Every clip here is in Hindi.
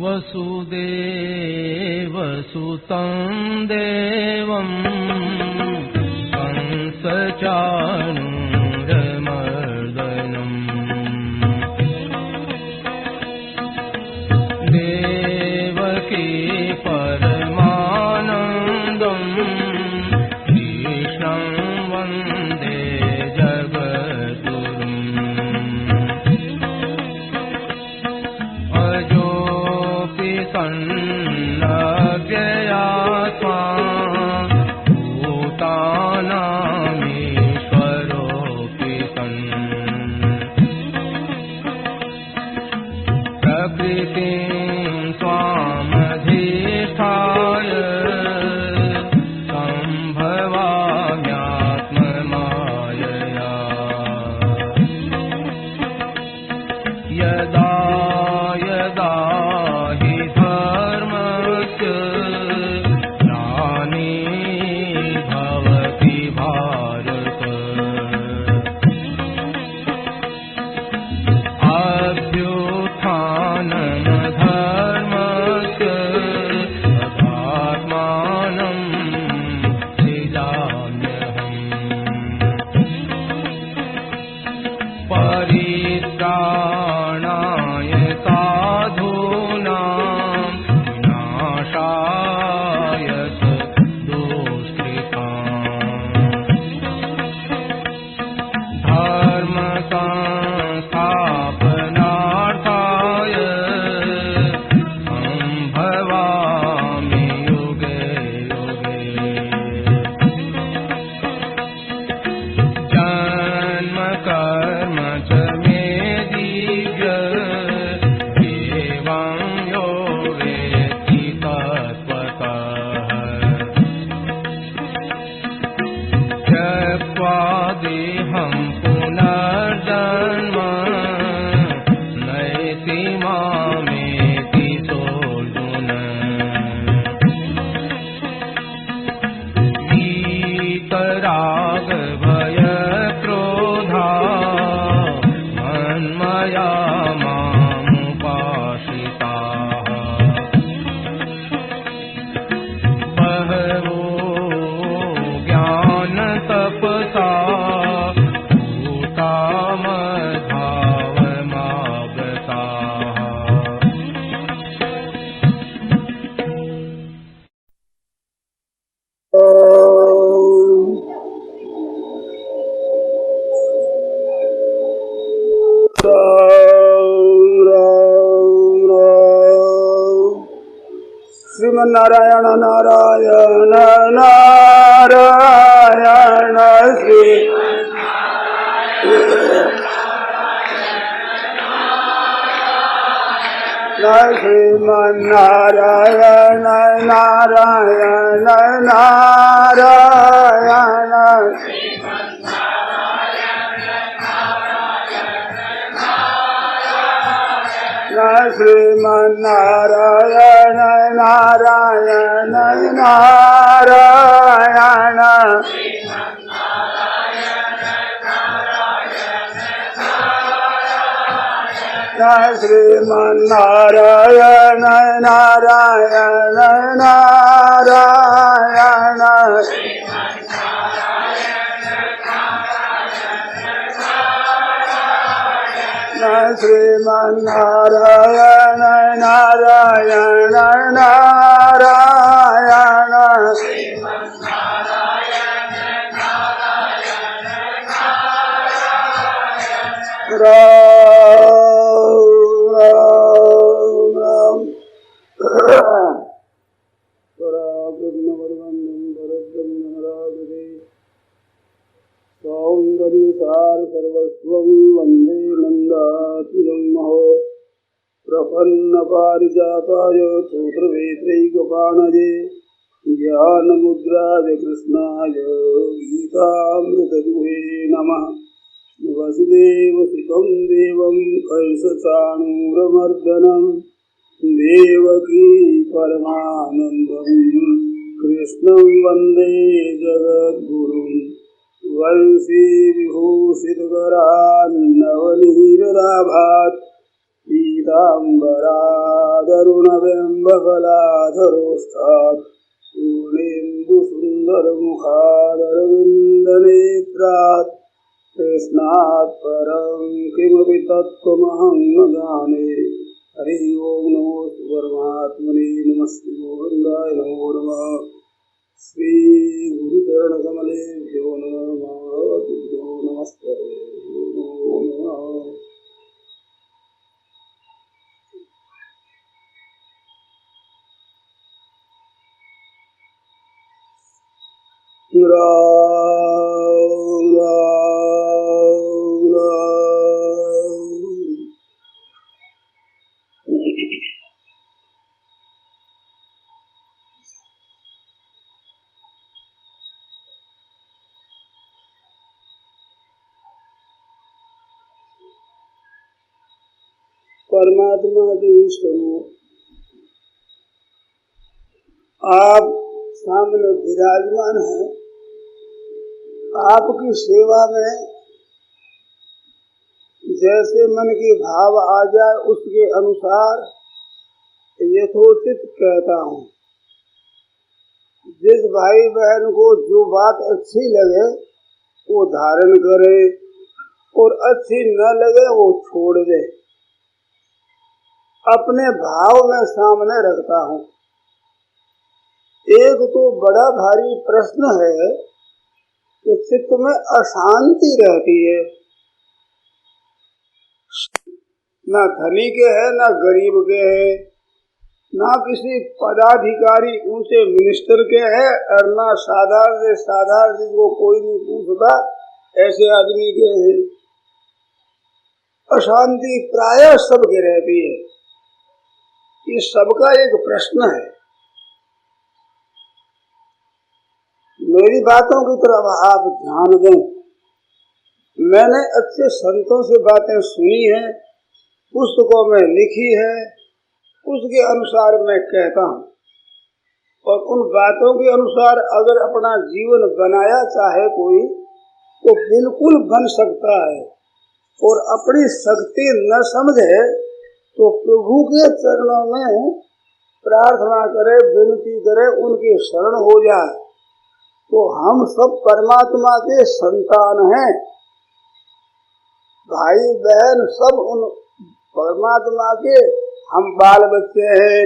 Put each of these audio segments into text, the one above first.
वसुदेवसुतं देवं कंसचाणूरमर्दनम् देवकी परमानन्दं कृष्णं वन्दे जगद्गुरुम् सन्नव्ययात्मा भूतानामीश्वरोऽपि सन् प्रकृतिं स्वामधिष्ठाय सम्भवाम्यात्ममायया यदा यदा परित्राणाय साधूनां विनाशाय दुष्कृताम् धर्म संस्थापनार्थाय सम्भवामि युगे युगे जन्म कर्म च देहं पुनर्जन्म नयति मामेति सोऽर्जुन वीतराग भय क्रोधा मन्मया मामुपाश्रिताः बहवो ज्ञान तपसा श्रीमन्नारायण नारायण नारायण श्री श्रीमन्नारायण नारायण नारायण श्रीमन्नारायण नारायण नारायण श्रीमन्नारायण नारायण नारायण श्रीमन्नारायण नारायण नारायण सौन्दर्यसार सर्वस्वं वन्दे नन्दात्मजं महो प्रपन्नपारिजाताय सूत्रवेत्रैकपाणये ज्ञानमुद्राय कृष्णाय गीतामृतदुहे नमः। वसुदेवसुतं देवं कंसचाणूरमर्दनं देवकी परमानन्दं कृष्णं वन्दे जगद्गुरुं वंशी विभूषितकरान्नवनीरदाभात् पीताम्बरादरुणबिम्बफलाधरोष्ठात् पूर्णेन्दुसुन्दरमुखादरविन्दनेत्रात् कृष्णात् परं किमपि तत्त्वमहं न जाने। हरि ओं नमो परमात्मने नमस्ते गोविन्दाय नमो नमः। श्री गुरुचरणकमलेभ्यो नमः नमस्ते नमो नमः। राम राम राम। परमात्मा के स्वरूप आप सामने विराजमान हैं। आपकी सेवा में जैसे मन के भाव आ जाए उसके अनुसार यथोचित कहता हूँ। जिस भाई बहन को जो बात अच्छी लगे वो धारण करे और अच्छी न लगे वो छोड़ दे। अपने भाव में सामने रखता हूँ। एक तो बड़ा भारी प्रश्न है कि चित्त में अशांति रहती है। ना धनी के है ना गरीब के है, ना किसी पदाधिकारी ऊंचे मिनिस्टर के है और ना साधारण से साधारण जिसको कोई नहीं पूछता ऐसे आदमी के है। अशांति प्राय सबके रहती है। ये सबका एक प्रश्न है। मेरी बातों की तरफ आप ध्यान दें। मैंने अच्छे संतों से बातें सुनी है, पुस्तकों में लिखी है, उसके अनुसार मैं कहता हूँ और उन बातों के अनुसार अगर अपना जीवन बनाया चाहे कोई तो बिल्कुल बन सकता है। और अपनी शक्ति न समझे तो प्रभु के चरणों में प्रार्थना करे, विनती करे, उनके शरण हो जाए। तो हम सब परमात्मा के संतान हैं। भाई बहन सब उन परमात्मा के हम बाल बच्चे हैं।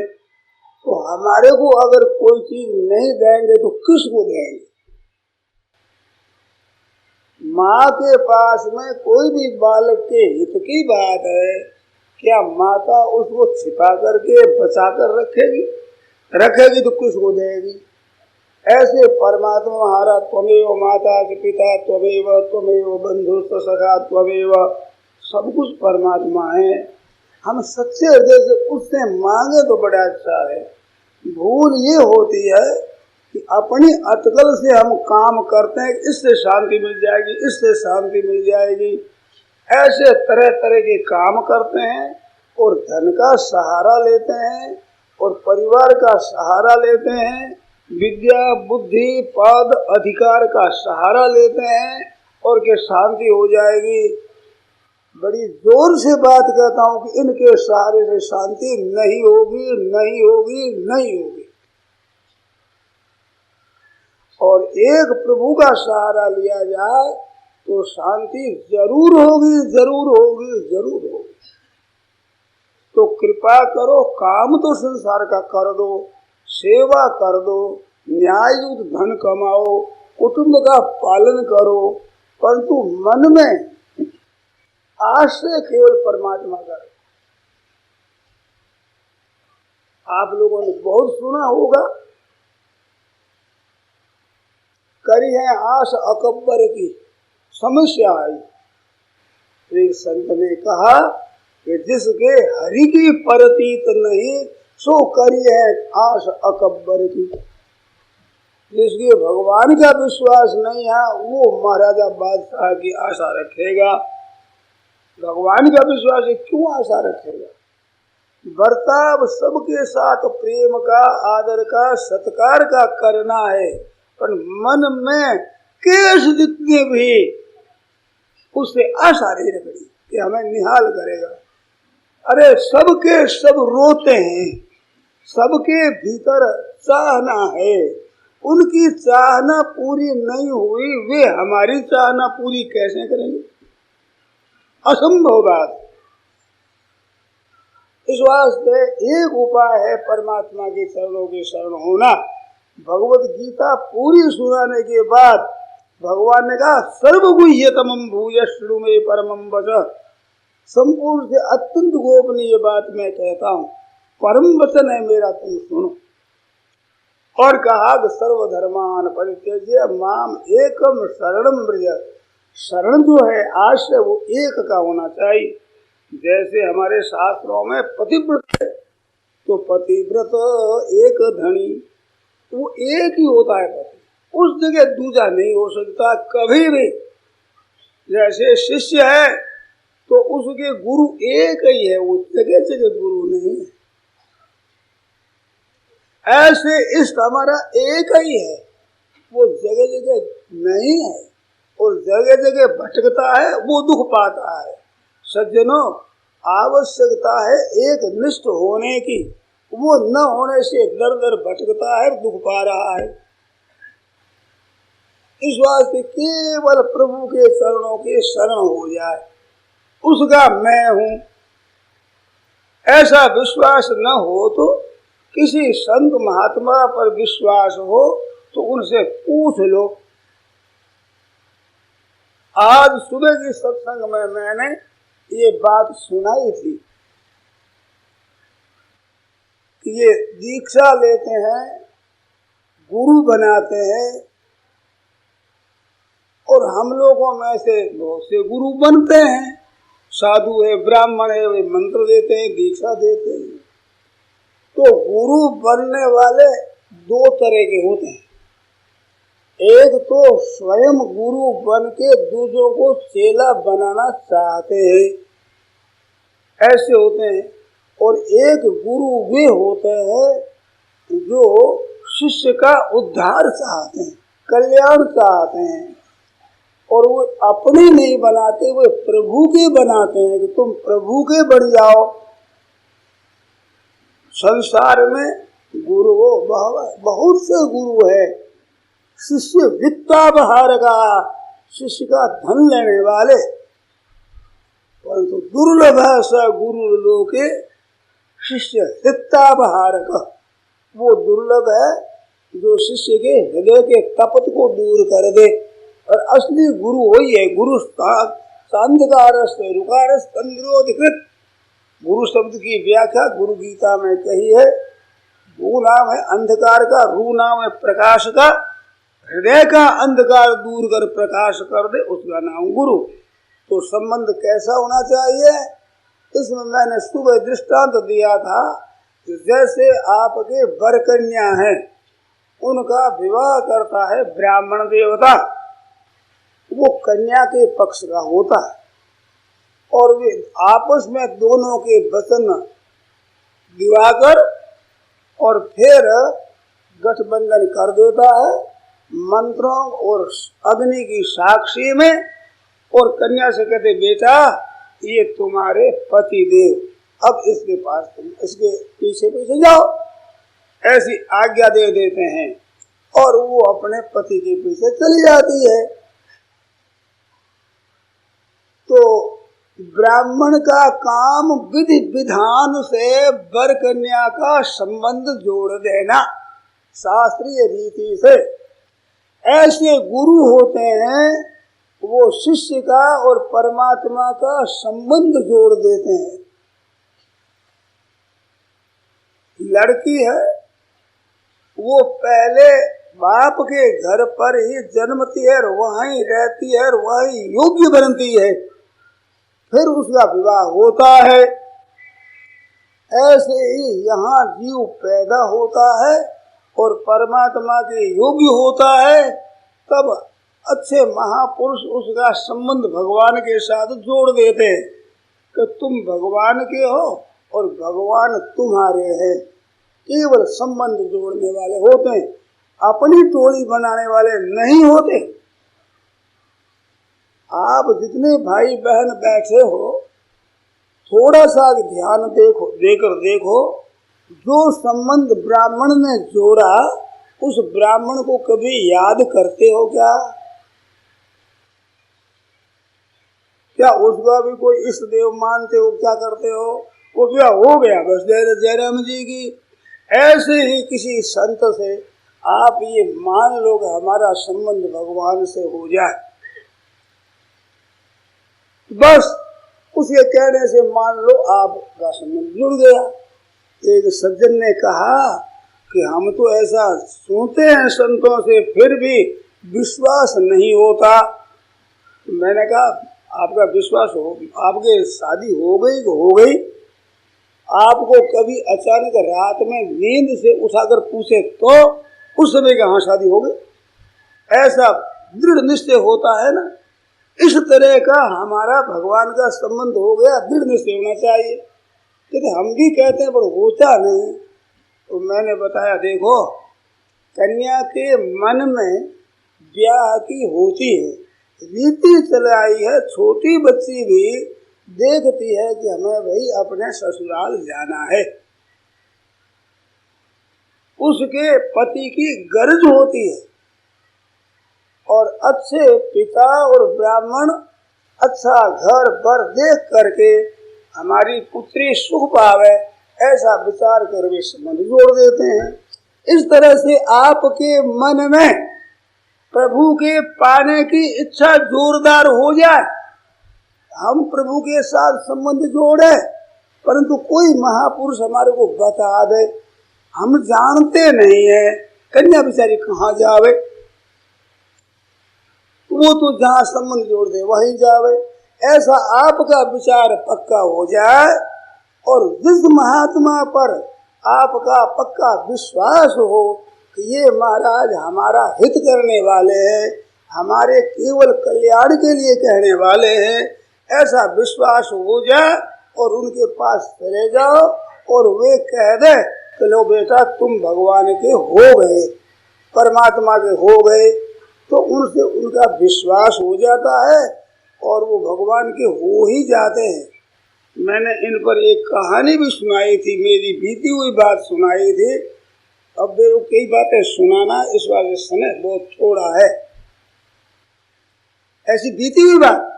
तो हमारे को अगर कोई चीज नहीं देंगे तो किसको देंगे? माँ के पास में कोई भी बालक के हित की बात है, क्या माता उसको छिपा करके बचा कर रखेगी? रखेगी तो किसको देगी? ऐसे परमात्मा हमारा त्वमेव माता के पिता त्वमेव बंधु सखा त्वमेव, सब कुछ परमात्मा है। हम सच्चे हृदय से उससे मांगे तो बड़ा अच्छा है। भूल ये होती है कि अपनी अटकल से हम काम करते हैं, इससे शांति मिल जाएगी, इससे शांति मिल जाएगी, ऐसे तरह तरह के काम करते हैं और धन का सहारा लेते हैं और परिवार का सहारा लेते हैं, विद्या बुद्धि पद अधिकार का सहारा लेते हैं और के शांति हो जाएगी। बड़ी जोर से बात कहता हूँ कि इनके सहारे से शांति नहीं होगी, नहीं होगी, नहीं होगी। और एक प्रभु का सहारा लिया जाए तो शांति जरूर होगी, जरूर होगी, जरूर होगी। तो कृपा करो, काम तो संसार का कर दो, सेवा कर दो, न्याययुक्त धन कमाओ, कुटुंब का पालन करो, परंतु मन में आश्रय केवल परमात्मा का। आप लोगों ने बहुत सुना होगा, करी है आश अकबर की समस्या आई। एक संत ने कहा कि जिसके हरि की परतीत नहीं सो करी है आश अकबर की। जिसके भगवान का विश्वास नहीं है वो महाराजा बादशाह की आशा रखेगा। भगवान का विश्वास है, क्यों आशा रखेगा? बर्ताव सबके साथ प्रेम का, आदर का, सत्कार का करना है, पर मन में केस जितने भी उससे आशा नहीं रखनी कि हमें निहाल करेगा। अरे सबके सब रोते हैं, सबके भीतर चाहना है, उनकी चाहना पूरी नहीं हुई, वे हमारी चाहना पूरी कैसे करेंगे? असंभव बात। इस वास्ते एक उपाय है परमात्मा के चरणों के शरण होना। भगवत गीता पूरी सुनाने के बाद भगवान ने कहा सर्वगुह्यतमं भूय शृणु मे परमं वचः, संपूर्ण से अत्यंत गोपनीय बात मैं कहता हूँ, परम वचन है मेरा, तुम सुनो। और कहा सर्वधर्मान परित्यज्य माम एकम शरणं व्रज। शरण जो है आश्रय वो एक का होना चाहिए। जैसे हमारे शास्त्रों में पतिव्रत है तो पतिव्रत एक धनी, वो एक ही होता है पति, उस जगह दूजा नहीं हो सकता कभी भी। जैसे शिष्य है तो उसके गुरु एक ही है, वो जगह जगह गुरु नहीं है। ऐसे इष्ट हमारा एक ही है, वो जगह जगह नहीं है और जगह जगह भटकता है, वो दुख पाता है। सज्जनों, आवश्यकता है एक निष्ठ होने की, वो न होने से दर दर भटकता है, दुख पा रहा है। इस वास्ते केवल प्रभु के चरणों के शरण हो जाए, उसका मैं हूँ ऐसा विश्वास न हो तो किसी संत महात्मा पर विश्वास हो तो उनसे पूछ लो। आज सुबह की सत्संग में मैंने ये बात सुनाई थी कि ये दीक्षा लेते हैं, गुरु बनाते हैं, और हम लोगों में से बहुत से गुरु बनते हैं। साधु है, ब्राह्मण है, वे मंत्र देते हैं, दीक्षा देते हैं। तो गुरु बनने वाले दो तरह के होते हैं। एक तो स्वयं गुरु बन के दूसरों को चेला बनाना चाहते हैं, ऐसे होते हैं। और एक गुरु वे होते हैं जो शिष्य का उद्धार चाहते हैं, कल्याण चाहते हैं, और वो अपने नहीं बनाते, वे प्रभु के बनाते हैं कि तुम प्रभु के बन जाओ। संसार में गुरु बहुत से गुरु है। शिष्य वित्तापहार का, शिष्य का धन लेने वाले, परंतु दुर्लभ है स गुरु लोके शिष्य हितापहार का। वो दुर्लभ है जो शिष्य के हृदय के तपत को दूर कर दे। और असली गुरु वही है, गुरु शांतकारस रुकारस तंद्रोधिकृत। गुरु शब्द की व्याख्या गुरु गीता में कही है। गु नाम है अंधकार का, रू नाम है प्रकाश का। हृदय का अंधकार दूर कर प्रकाश कर दे, उसका नाम गुरु। तो संबंध कैसा होना चाहिए? इसमें मैंने सुबह दृष्टांत दिया था कि जैसे आपके वर कन्या है, उनका विवाह करता है ब्राह्मण देवता, वो कन्या के पक्ष का होता है, और वे आपस में दोनों के वचन दिवाकर और फिर गठबंधन कर देता है मंत्रों और अग्नि की साक्षी में। और कन्या से कहते बेटा ये तुम्हारे पति देव, अब इसके पास तुम इसके पीछे पीछे जाओ, ऐसी आज्ञा दे देते हैं और वो अपने पति के पीछे चली जाती है। तो ब्राह्मण का काम विधि विधान से वर कन्या का संबंध जोड़ देना शास्त्रीय रीति से। ऐसे गुरु होते हैं वो शिष्य का और परमात्मा का संबंध जोड़ देते हैं। लड़की है वो पहले बाप के घर पर ही जन्मती है, वहीं रहती है, वहीं योग्य बनती है, फिर उसका विवाह होता है। ऐसे ही यहाँ जीव पैदा होता है और परमात्मा के योग्य होता है, तब अच्छे महापुरुष उसका संबंध भगवान के साथ जोड़ देते हैं कि तुम भगवान के हो और भगवान तुम्हारे हैं। केवल संबंध जोड़ने वाले होते हैं, अपनी टोली बनाने वाले नहीं होते। आप जितने भाई बहन बैठे हो, थोड़ा सा ध्यान देकर देखो, जो संबंध ब्राह्मण ने जोड़ा उस ब्राह्मण को कभी याद करते हो क्या? क्या उसका भी कोई इष्ट देव मानते हो? क्या करते हो? वो क्या हो गया बस जयराम जी की। ऐसे ही किसी संत से आप ये मान लो कि हमारा संबंध भगवान से हो जाए, बस उसके कहने से मान लो आपका संबंध जुड़ गया। एक सज्जन ने कहा कि हम तो ऐसा सुनते हैं संतों से, फिर भी विश्वास नहीं होता। तो मैंने कहा आपका विश्वास हो, आपके शादी हो गई तो हो गई, आपको कभी अचानक रात में नींद से उठाकर पूछे तो उस समय कहाँ शादी हो गई? ऐसा दृढ़ निश्चय होता है ना, इस तरह का हमारा भगवान का संबंध हो गया, दृढ़ निश्चय होना चाहिए। क्योंकि हम भी कहते हैं पर होता नहीं। तो मैंने बताया देखो, कन्या के मन में ब्याह की होती है, रीति चलाई है, छोटी बच्ची भी देखती है कि हमें भाई अपने ससुराल जाना है, उसके पति की गर्ज होती है। और अच्छे पिता और ब्राह्मण अच्छा घर पर देख करके हमारी पुत्री सुख पावे, ऐसा विचार कर वे संबंध जोड़ देते हैं। इस तरह से आपके मन में प्रभु के पाने की इच्छा जोरदार हो जाए, हम प्रभु के साथ संबंध जोड़े, परंतु कोई महापुरुष हमारे को बता दे, हम जानते नहीं है, कन्या बेचारी कहाँ जावे, वो तो जहाँ संबंध जोड़ दे वहीं जावे। ऐसा आपका विचार पक्का हो जाए और जिस महात्मा पर आपका पक्का विश्वास हो कि ये महाराज हमारा हित करने वाले हैं, हमारे केवल कल्याण के लिए कहने वाले हैं, ऐसा विश्वास हो जाए और उनके पास चले जाओ और वे कह दे कि लो बेटा तुम भगवान के हो गए, परमात्मा के हो गए, तो उनसे उनका विश्वास हो जाता है और वो भगवान के हो ही जाते हैं। मैंने इन पर एक कहानी भी सुनाई थी, मेरी बीती हुई बात सुनाई थी। अब मेरे को कई बातें सुनाना इस वाले समय बहुत थोड़ा है। ऐसी बीती हुई बात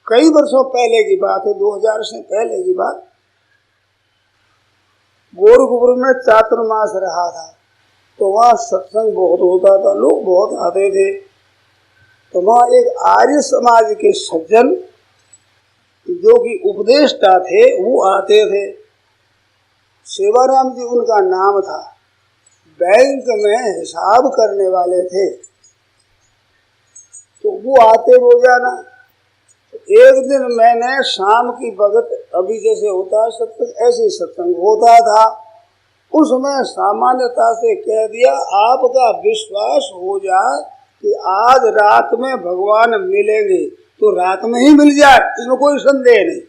कई वर्षों पहले की बात है, 2000 से पहले की बात। गोरखपुर में चातुर्मास रहा था, तो वहाँ सत्संग बहुत होता था, लोग बहुत आते थे। तो वहाँ एक आर्य समाज के सज्जन जो कि उपदेष्टा थे वो आते थे। सेवाराम जी उनका नाम था, बैंक में हिसाब करने वाले थे। तो वो आते रोजाना। एक दिन मैंने शाम की भगत, अभी जैसे होता है सत्संग, ऐसे सत्संग होता था, उसमें सामान्यता से कह दिया आपका विश्वास हो जाए कि आज रात में भगवान मिलेंगे तो रात में ही मिल जाए, इसमें कोई संदेह नहीं।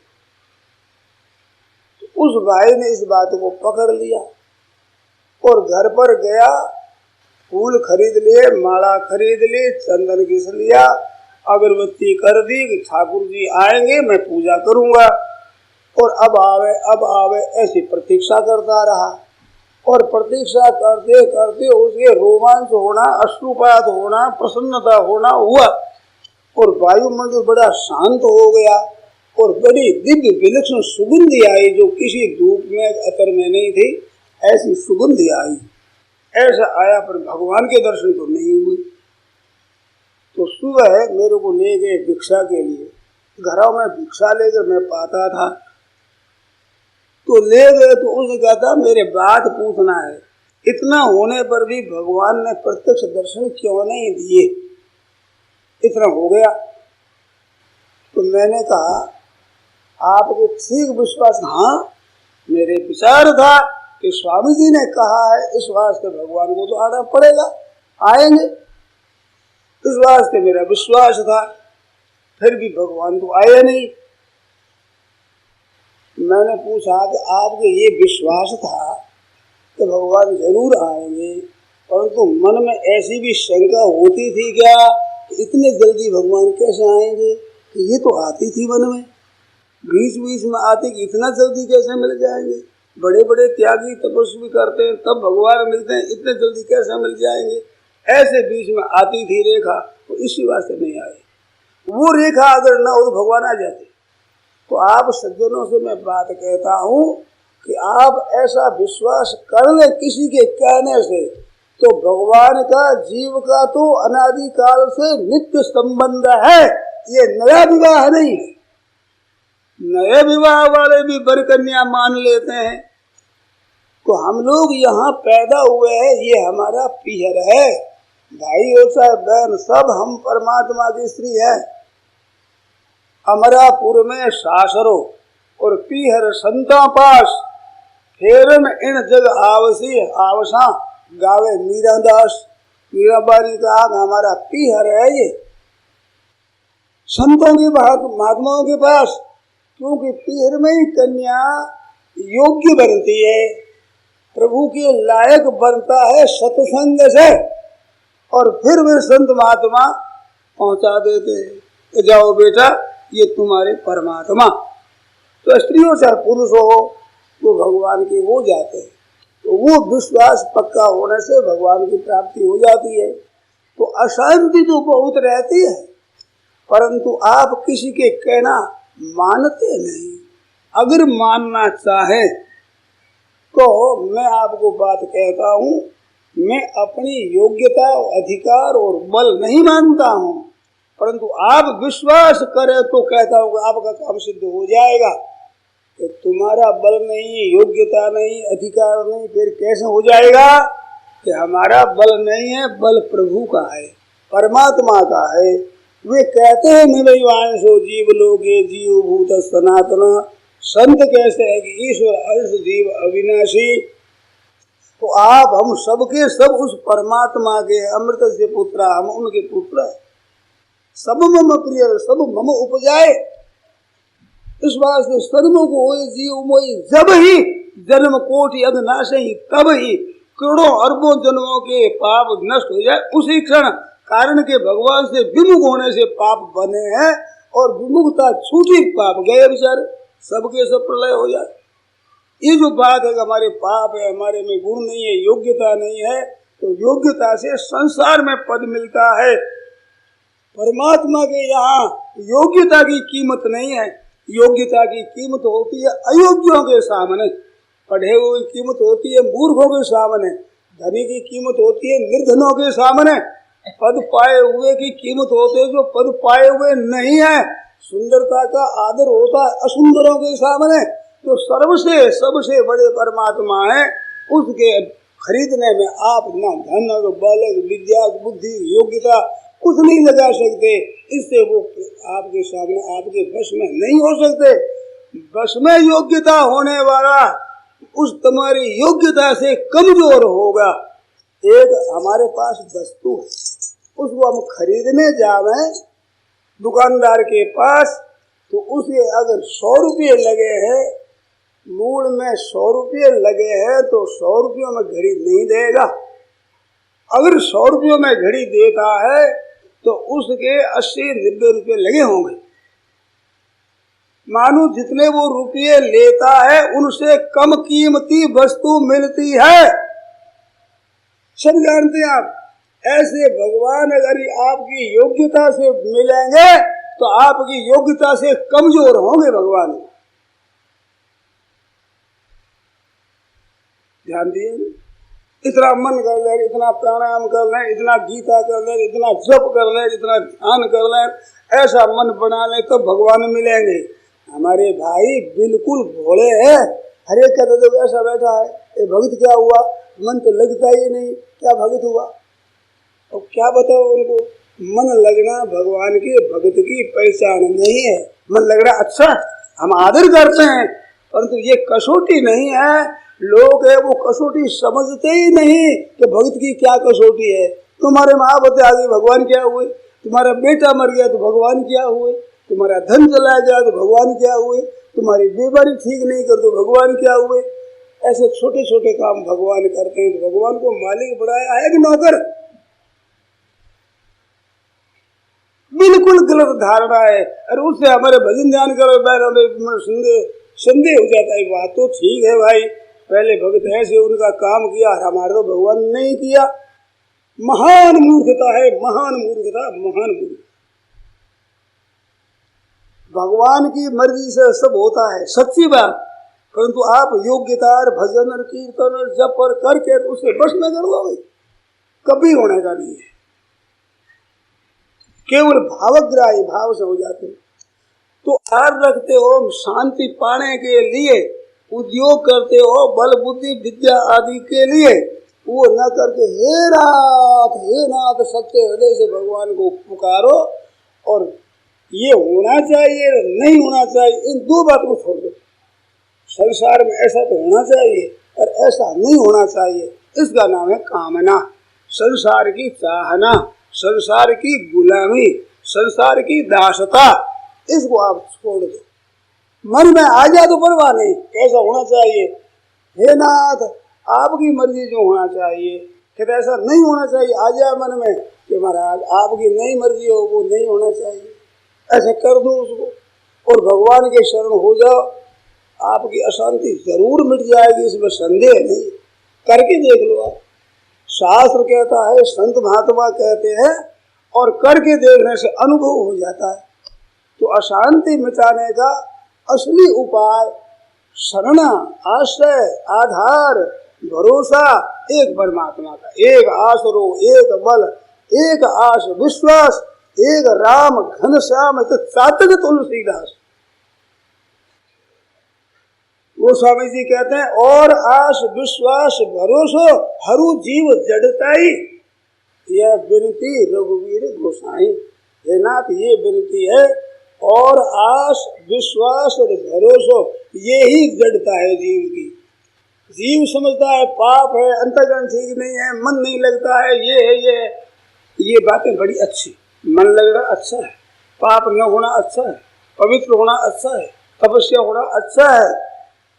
तो उस भाई ने इस बात को पकड़ लिया और घर पर गया, फूल खरीद लिए, माला खरीद ली, चंदन घिस लिया, अगरबत्ती कर दी कि ठाकुर जी आएंगे मैं पूजा करूंगा, और अब आवे ऐसी प्रतीक्षा करता रहा। और प्रतीक्षा करते करते उसके रोमांच होना, अश्रुपात होना, प्रसन्नता होना हुआ और वायुमंडल बड़ा शांत हो गया और बड़ी दिव्य विलक्षण सुगंधि आई जो किसी धूप में अतर में नहीं थी, ऐसी सुगंधि आई। ऐसा आया पर भगवान के दर्शन तो नहीं हुए। तो सुबह मेरे को ले गए भिक्षा के लिए, घरों में भिक्षा लेकर मैं पाता था, तो ले गए। तो उसने कहा था मेरे बात पूछना है, इतना होने पर भी भगवान ने प्रत्यक्ष दर्शन क्यों नहीं दिए, इतना हो गया। तो मैंने कहा आपको ठीक विश्वास? हाँ, मेरे विचार था कि स्वामी जी ने कहा है, इस वास्ते भगवान को तो आना पड़ेगा, आएंगे। इस वास्ते मेरा विश्वास था, फिर भी भगवान तो आए नहीं। मैंने पूछा कि आपके ये विश्वास था कि भगवान जरूर आएंगे, परंतु मन में ऐसी भी शंका होती थी क्या कि इतने जल्दी भगवान कैसे आएंगे? ये तो आती थी मन में, बीच बीच में आती कि इतना जल्दी कैसे मिल जाएंगे? बड़े बड़े त्यागी तपस्वी करते हैं तब भगवान मिलते हैं, इतने जल्दी कैसे मिल जाएंगे? ऐसे बीच में आती थी रेखा, तो इसी वास्ते नहीं आई। वो रेखा अगर न हो तो भगवान आ जाते। तो आप सज्जनों से मैं बात कहता हूँ कि आप ऐसा विश्वास कर ले किसी के कहने से, तो भगवान का जीव का तो अनादिकाल से नित्य संबंध है, ये नया विवाह नहीं है। नए विवाह वाले भी वर कन्या मान लेते हैं। तो हम लोग यहाँ पैदा हुए हैं, ये हमारा पीहर है, भाई हो चाहे बहन, सब हम परमात्मा की स्त्री है। अमरापुर में सासरो और पीहर संता पास, फेरन इन जग आवसी आवसा गावे मीरादास। मीराबाई का हमारा पीहर है ये संतों की महात्माओं के पास, क्योंकि पीहर में ही कन्या योग्य बनती है, प्रभु के लायक बनता है सत्संग से, और फिर वे संत महात्मा पहुंचा देते हैं, जाओ बेटा ये तुम्हारे परमात्मा। तो स्त्री हो चाहे पुरुष हो, तो भगवान के हो जाते हैं। तो वो विश्वास पक्का होने से भगवान की प्राप्ति हो जाती है। तो अशांति तो बहुत रहती है, परंतु आप किसी के कहना मानते नहीं। अगर मानना चाहे तो मैं आपको बात कहता हूँ, मैं अपनी योग्यता, अधिकार और बल नहीं मानता हूँ, परंतु आप विश्वास करें तो कहता हूँ कि आपका काम सिद्ध हो जाएगा। तो तुम्हारा बल नहीं, योग्यता नहीं, अधिकार नहीं, फिर कैसे हो जाएगा? कि हमारा बल नहीं है, बल प्रभु का है, परमात्मा का है। वे कहते हैं निवैवांशो जीव लोके जीव भूत सनातन। संत कैसे है कि ईश्वर अंश जीव अविनाशी। तो आप हम सबके सब उस परमात्मा के अमृत से पुत्र, हम उनके पुत्र। सब मम प्रिय सब मम उपजाए। इस वास्ते सदमो को होए जीव मोई, जब ही जन्म कोटि अग नाशे, तब ही करोड़ों अरबों जन्मों के पाप नष्ट हो जाए उसी क्षण। कारण के भगवान से विमुख होने से पाप बने हैं, और विमुखता छूटी पाप गए बेचारे, सबके सब प्रलय हो जाए। ये जो बात है कि हमारे पाप है, हमारे में गुण नहीं है, योग्यता नहीं है, तो योग्यता से संसार में पद मिलता है। परमात्मा के यहाँ योग्यता की कीमत नहीं है। योग्यता की कीमत होती है अयोग्यों के सामने, पढ़े हुए की कीमत होती है मूर्खों के सामने, धनी की कीमत होती है निर्धनों के सामने, पद पाए हुए की कीमत होती है जो पद पाए हुए नहीं है। सुंदरता का आदर होता है असुंदरों के सामने। जो सबसे सबसे बड़े परमात्मा है, उसके खरीदने में आप न धन और बल, विद्या, बुद्धि, योग्यता कुछ नहीं लगा सकते। इससे वो आपके सामने आपके वश में नहीं हो सकते। वश में योग्यता होने वाला उस तुम्हारी योग्यता से कमजोर होगा। एक हमारे पास वस्तु है, उसको हम खरीदने जावे दुकानदार के पास, तो उसे अगर 100 रुपये लगे हैं, मूल में 100 रुपये लगे हैं, तो 100 रुपयों में घड़ी नहीं देगा। अगर 100 रुपयों में घड़ी देता है तो उसके 80-90 रुपये लगे होंगे। मानो जितने वो रुपये लेता है उनसे कम कीमती वस्तु मिलती है। सब जानते हैं आप। ऐसे भगवान अगर आपकी योग्यता से मिलेंगे तो आपकी योग्यता से कमजोर होंगे भगवान। ध्यान दिए, इतना मन कर ले, इतना प्राणायाम कर ले, इतना गीता कर ले, इतना जप कर ले, इतना ध्यान कर ले, ऐसा मन बना ले तो भगवान मिलेंगे। हमारे भाई बिल्कुल भोले हैं। हरे कहते तो ऐसा बैठा है, ये भक्त क्या हुआ, मन तो लगता ही नहीं, क्या भक्त हुआ। और क्या बताओ उनको, मन लगना भगवान के भक्त की पहचान नहीं है। मन लगना अच्छा हम आदर करते हैं, परंतु ये कसौटी नहीं है। लोग है वो कसौटी समझते ही नहीं कि भक्त की क्या कसौटी है। तुम्हारे माँ बता गई भगवान क्या हुए, तुम्हारा बेटा मर गया तो भगवान क्या हुए, तुम्हारा धन चला गया तो भगवान क्या हुए, तुम्हारी बीमारी ठीक नहीं कर तो भगवान क्या हुए। ऐसे छोटे छोटे काम भगवान करते हैं तो भगवान को मालिक बनाया है कि नौकर। बिल्कुल गलत धारणा है। और उससे हमारे भजन ध्यान करो संदेह हो जाता है। बात तो ठीक है भाई, पहले भक्त ऐसे उनका काम किया, हमारे तो भगवान ने नहीं किया। महान मूर्खता है, महान मूर्खता, महान मूर्खता। भगवान की मर्जी से सब होता है, सच्ची बात। परंतु आप योग्यता भजन और कीर्तन और जप और करके उससे बस में कर लो, कभी होने का नहीं है। केवल भावग्राही भाव से हो जाते। तो आर रखते हो शांति पाने के लिए, उद्योग करते हो बल बुद्धि विद्या आदि के लिए, वो न करके हे नाथ सत्य हृदय से भगवान को पुकारो। और ये होना चाहिए नहीं होना चाहिए, इन दो बात को छोड़ दो। संसार में ऐसा तो होना चाहिए और ऐसा नहीं होना चाहिए, इसका नाम है कामना। संसार की चाहना, संसार की गुलामी, संसार की दासता, इसको आप छोड़ दो। मन में आ जाए तो परवाह नहीं, कैसा होना चाहिए, हे नाथ आपकी मर्जी जो होना चाहिए। कहते ऐसा नहीं होना चाहिए, आ जाए मन में कि महाराज आपकी नई मर्जी हो वो नहीं होना चाहिए, ऐसे कर दो उसको और भगवान के शरण हो जाओ। आपकी अशांति जरूर मिट जाएगी, इसमें संदेह नहीं। करके देख लो आप। शास्त्र कहता है, संत महात्मा कहते हैं, और करके देखने से अनुभव हो जाता है। तो अशांति मिटाने का असली उपाय शरण, आश्रय, आधार, भरोसा एक परमात्मा का, एक आसरो, एक बल, एक आश विश्वास, एक राम घनश्याम चातक तुलसीदास। वो स्वामी जी कहते हैं, और आश विश्वास भरोसो हरु जीव जड़ताई, यह विनती रघुवीर गोसाई। हे नाथ ये विनती है, और आश विश्वास और भरोसो ये ही जड़ता है जीव की। जीव समझता है पाप है, अंतर्गण ठीक नहीं है, मन नहीं लगता है, ये है ये बातें बड़ी अच्छी, मन लगना अच्छा है, पाप न होना अच्छा है, पवित्र होना अच्छा है, तपस्या होना अच्छा है।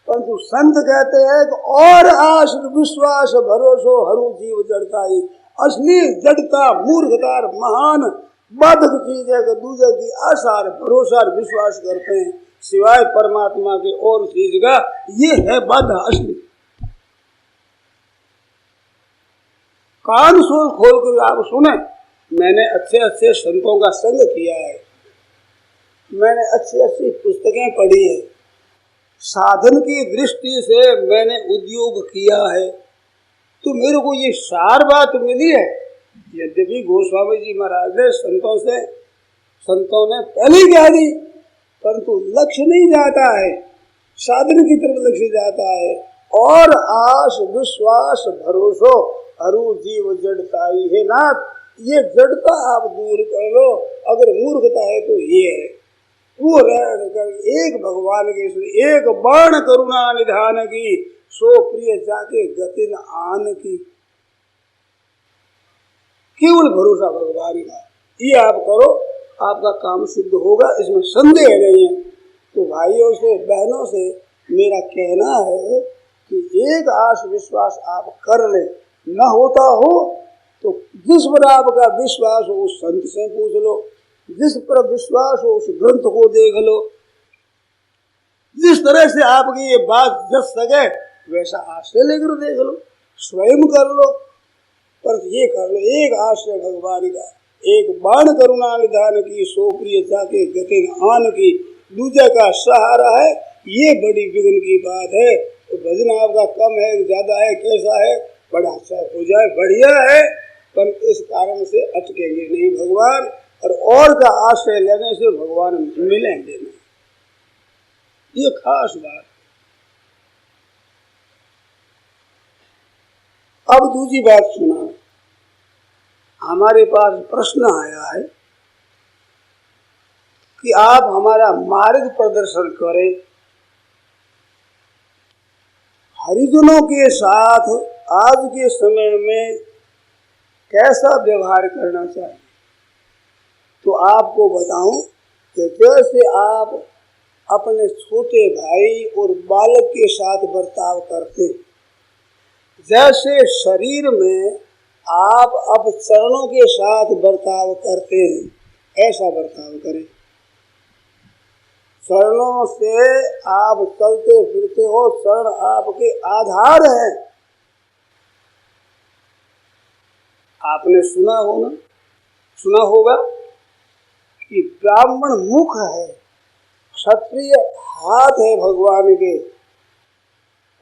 परंतु संत कहते हैं कि और आश विश्वास भरोसो हरु जीव जड़ताई। असली जड़ता मूर्खता महान बाधक चीज है कि दूसरे की आशा भरोसा विश्वास करते हैं सिवाय परमात्मा के और चीज का, ये है बाधा असली। कान खोल कर आप सुने। मैंने अच्छे अच्छे संतों का संग किया है, मैंने अच्छी अच्छी पुस्तकें पढ़ी है, साधन की दृष्टि से मैंने उद्योग किया है, तो मेरे को ये सार बात मिली है। यद्यपि गोस्वामी जी महाराज ने संतों ने पहले कह दी, परंतु लक्ष्य नहीं जाता है, साधन की तरफ लक्ष्य जाता है। और आश विश्वास भरोसो हरु जीव जड़ताई। है नाथ ये जड़ता आप दूर कर लो, अगर मूर्खता है तो ये है वो कर एक भगवान के एक बाण करुणा निधान की, सो प्रिय जाके गतिन आन की। केवल भरोसा भगवान का, ये आप करो, आपका काम सिद्ध होगा, इसमें संदेह नहीं है। तो भाइयों से बहनों से मेरा कहना है कि एक आश विश्वास आप कर ले, न होता हो तो जिस पर आपका विश्वास हो उस संत से पूछ लो, जिस पर विश्वास हो उस ग्रंथ को देख लो, जिस तरह से आपकी ये बात जस सके वैसा आश्रय लेकर देख लो, स्वयं कर लो। पर ये कर लो एक आश्रय भगवान का, एक बाण करुणा निधान की, सो प्रिय जाके गतिन आन की, दूसरे का सहारा है, ये बड़ी विघ्न की बात है। तो भजन आपका कम है ज्यादा है कैसा है, बड़ा अच्छा हो जाए बढ़िया है, पर इस कारण से अटकेंगे नहीं भगवान, और का आश्रय लेने से भगवान मिलेंगे नहीं, ये खास बात। अब दूसरी बात सुना, हमारे पास प्रश्न आया है कि आप हमारा मार्ग प्रदर्शन करें, हरिजनों के साथ आज के समय में कैसा व्यवहार करना चाहिए। तो आपको बताऊं कि जैसे आप अपने छोटे भाई और बालक के साथ बर्ताव करते, जैसे शरीर में आप अब चरणों के साथ बर्ताव करते हैं, ऐसा बर्ताव करें। चरणों से आप चलते फिरते हो, चरण आपके आधार है। आपने सुना होगा कि ब्राह्मण मुख है, क्षत्रिय हाथ है भगवान के,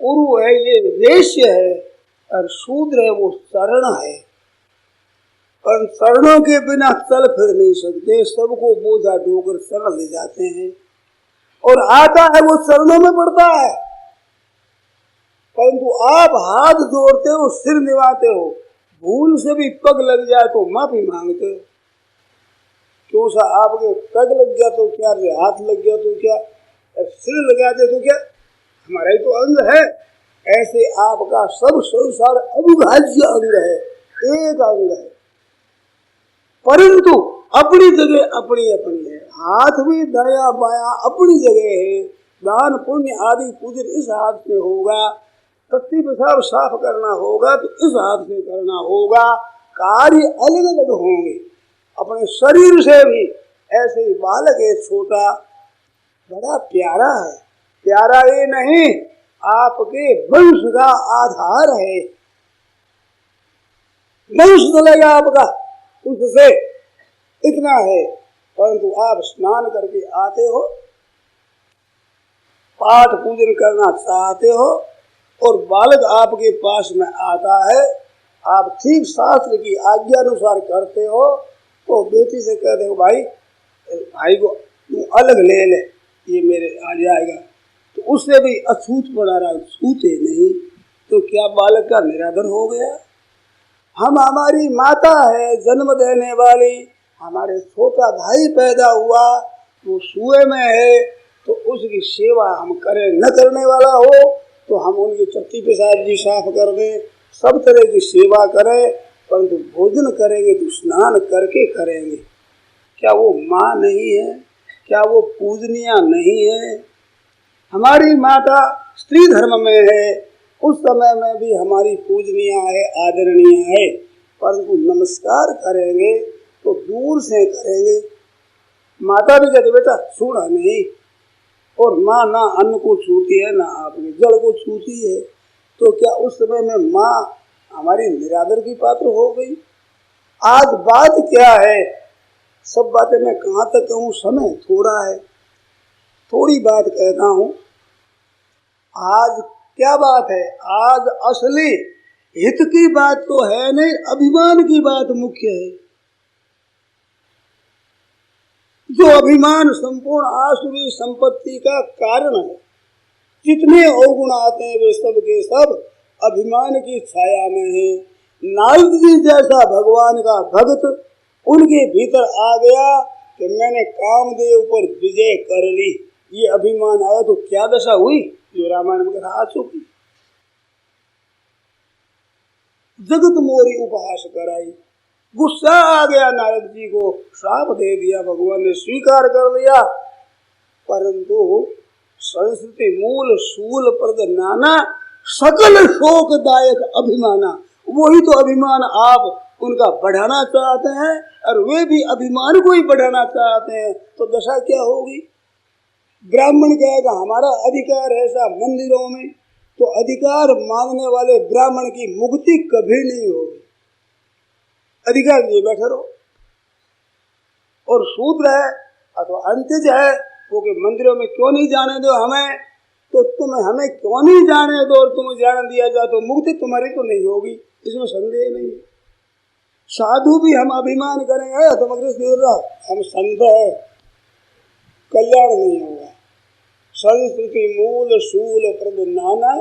उरु है ये वेश्य है, और शूद्र है वो चरण है। पर चरणों के बिना चल फिर नहीं सकते, सबको बोझा ढोकर चरण ले जाते हैं, और आता है वो चरणों में पड़ता है। परंतु आप हाथ जोड़ते हो, सिर निभाते हो, भूल से भी पग लग जाए तो माफी मांगते हो। क्यों सा आपके पग लग गया तो क्या, हाथ लग गया तो क्या, सिर लगा दे तो क्या, हमारा ही तो अंग है। ऐसे आपका सब संसार अविभाज्य अंग है, एक अंग है, परंतु अपनी जगह अपनी अपनी है। हाथ भी दाया बाया अपनी जगह है। दान पुण्य आदि पूजन इस हाथ से होगा, टट्टी पेशाब साफ करना होगा तो इस हाथ से करना होगा। कार्य अलग अलग होंगे। अपने शरीर से भी ऐसे ही बालक है छोटा, बड़ा प्यारा है। प्यारा ये नहीं, आपके वंश का आधार है। वंश चलेगा आपका उससे, इतना है। परंतु आप स्नान करके आते हो, पाठ पूजन करना चाहते हो, और बालक आपके पास में आता है, आप ठीक शास्त्र की आज्ञा अनुसार करते हो, तो बेटी से कहते हो भाई को तू अलग ले ले, ये मेरे आ जाएगा। तो उससे भी अछूत बना रहा, छूते नहीं, तो क्या बालक का निरादर हो गया। हम हमारी माता है जन्म देने वाली, हमारे छोटा भाई पैदा हुआ वो सुए में है, तो उसकी सेवा हम करें, न करने वाला हो तो हम उनकी टट्टी पेशाब भी साफ कर दें, सब तरह की सेवा करें, परंतु भोजन करेंगे तो स्नान करके करेंगे। क्या वो माँ नहीं है, क्या वो पूजनीय नहीं है। हमारी माता स्त्री धर्म में है, उस समय में भी हमारी पूजनीय है, आदरणीय है, परंतु नमस्कार करेंगे तो दूर से करेंगे। माता भी कहती बेटा छूना नहीं, और माँ ना अन्न को छूती है ना आपके जल को छूती है, तो क्या उस समय में माँ हमारी निरादर की पात्र हो गई। आज बात क्या है, सब बातें मैं कहाँ तक कहूँ, समय थोड़ा है, थोड़ी बात कहता हूँ। आज क्या बात है, आज असली हित की बात तो है नहीं, अभिमान की बात मुख्य है। जो अभिमान संपूर्ण आसुरी संपत्ति का कारण है। जितने अवगुण आते हैं वे सब के सब अभिमान की छाया में है। नारद जी जैसा भगवान का भक्त उनके भीतर आ गया कि मैंने कामदेव पर विजय कर ली, ये अभिमान आया तो क्या दशा हुई, जो रामायण में कथा आ चुकी। जगत मोरी उपहास कराई, गुस्सा आ गया नारद जी को, श्राप दे दिया, भगवान ने स्वीकार कर लिया। परंतु संस्कृति मूल शूल प्रद नाना सकल शोकदायक अभिमाना, वही तो अभिमान आप उनका बढ़ाना चाहते हैं, और वे भी अभिमान को ही बढ़ाना चाहते हैं, तो दशा क्या होगी। ब्राह्मण कहेगा हमारा अधिकार है ऐसा मंदिरों में, तो अधिकार मांगने वाले ब्राह्मण की मुक्ति कभी नहीं होगी। अधिकार लिए बैठे रहो। और शूद्र है अथवा अंत्यज है वो कि मंदिरों में क्यों नहीं जाने दो हमें, तो तुम हमें क्यों नहीं जाने दो, और तुम्हें जाने दिया जाए तो मुक्ति तुम्हारी तो नहीं होगी, इसमें संदेह नहीं है। साधु भी हम अभिमान करेंगे हम संत है, कल्याण नहीं होगा। संस्कृति मूल शूल प्रद नाना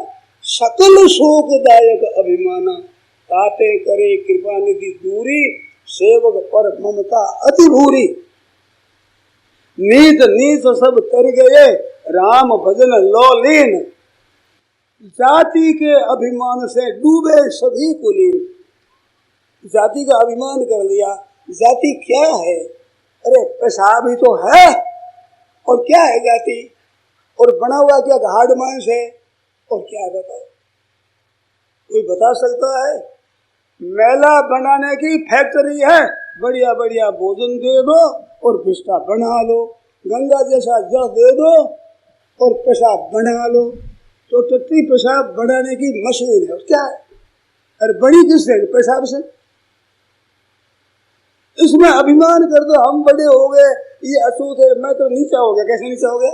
सकल शोकदायक अभिमाना, ताते करे कृपा निधि दूरी, सेवक पर ममता अति भूरी। नीत नीत सब तर गए, राम भजन लो लीन, जाति के अभिमान से डूबे सभी कुलीन। जाति का अभिमान कर लिया। जाति क्या है? अरे पेशाब ही तो है। और क्या है जाति? और बना हुआ क्या हार्ड मांस है? और क्या बताओ, कोई बता सकता है? मेला बनाने की फैक्ट्री है, बढ़िया बढ़िया भोजन दे दो और बिस्टा बना लो, गंगा जैसा जल दे दो और पेशाब बना लो। तो टट्टी पेशाब बनाने की मशीन है, क्या है? अरे बड़ी किससे? पेशाब से। इसमें अभिमान कर दो, हम बड़े हो गए, ये अछूत है, मैं तो नीचा हो गया। कैसे नीचा हो गया?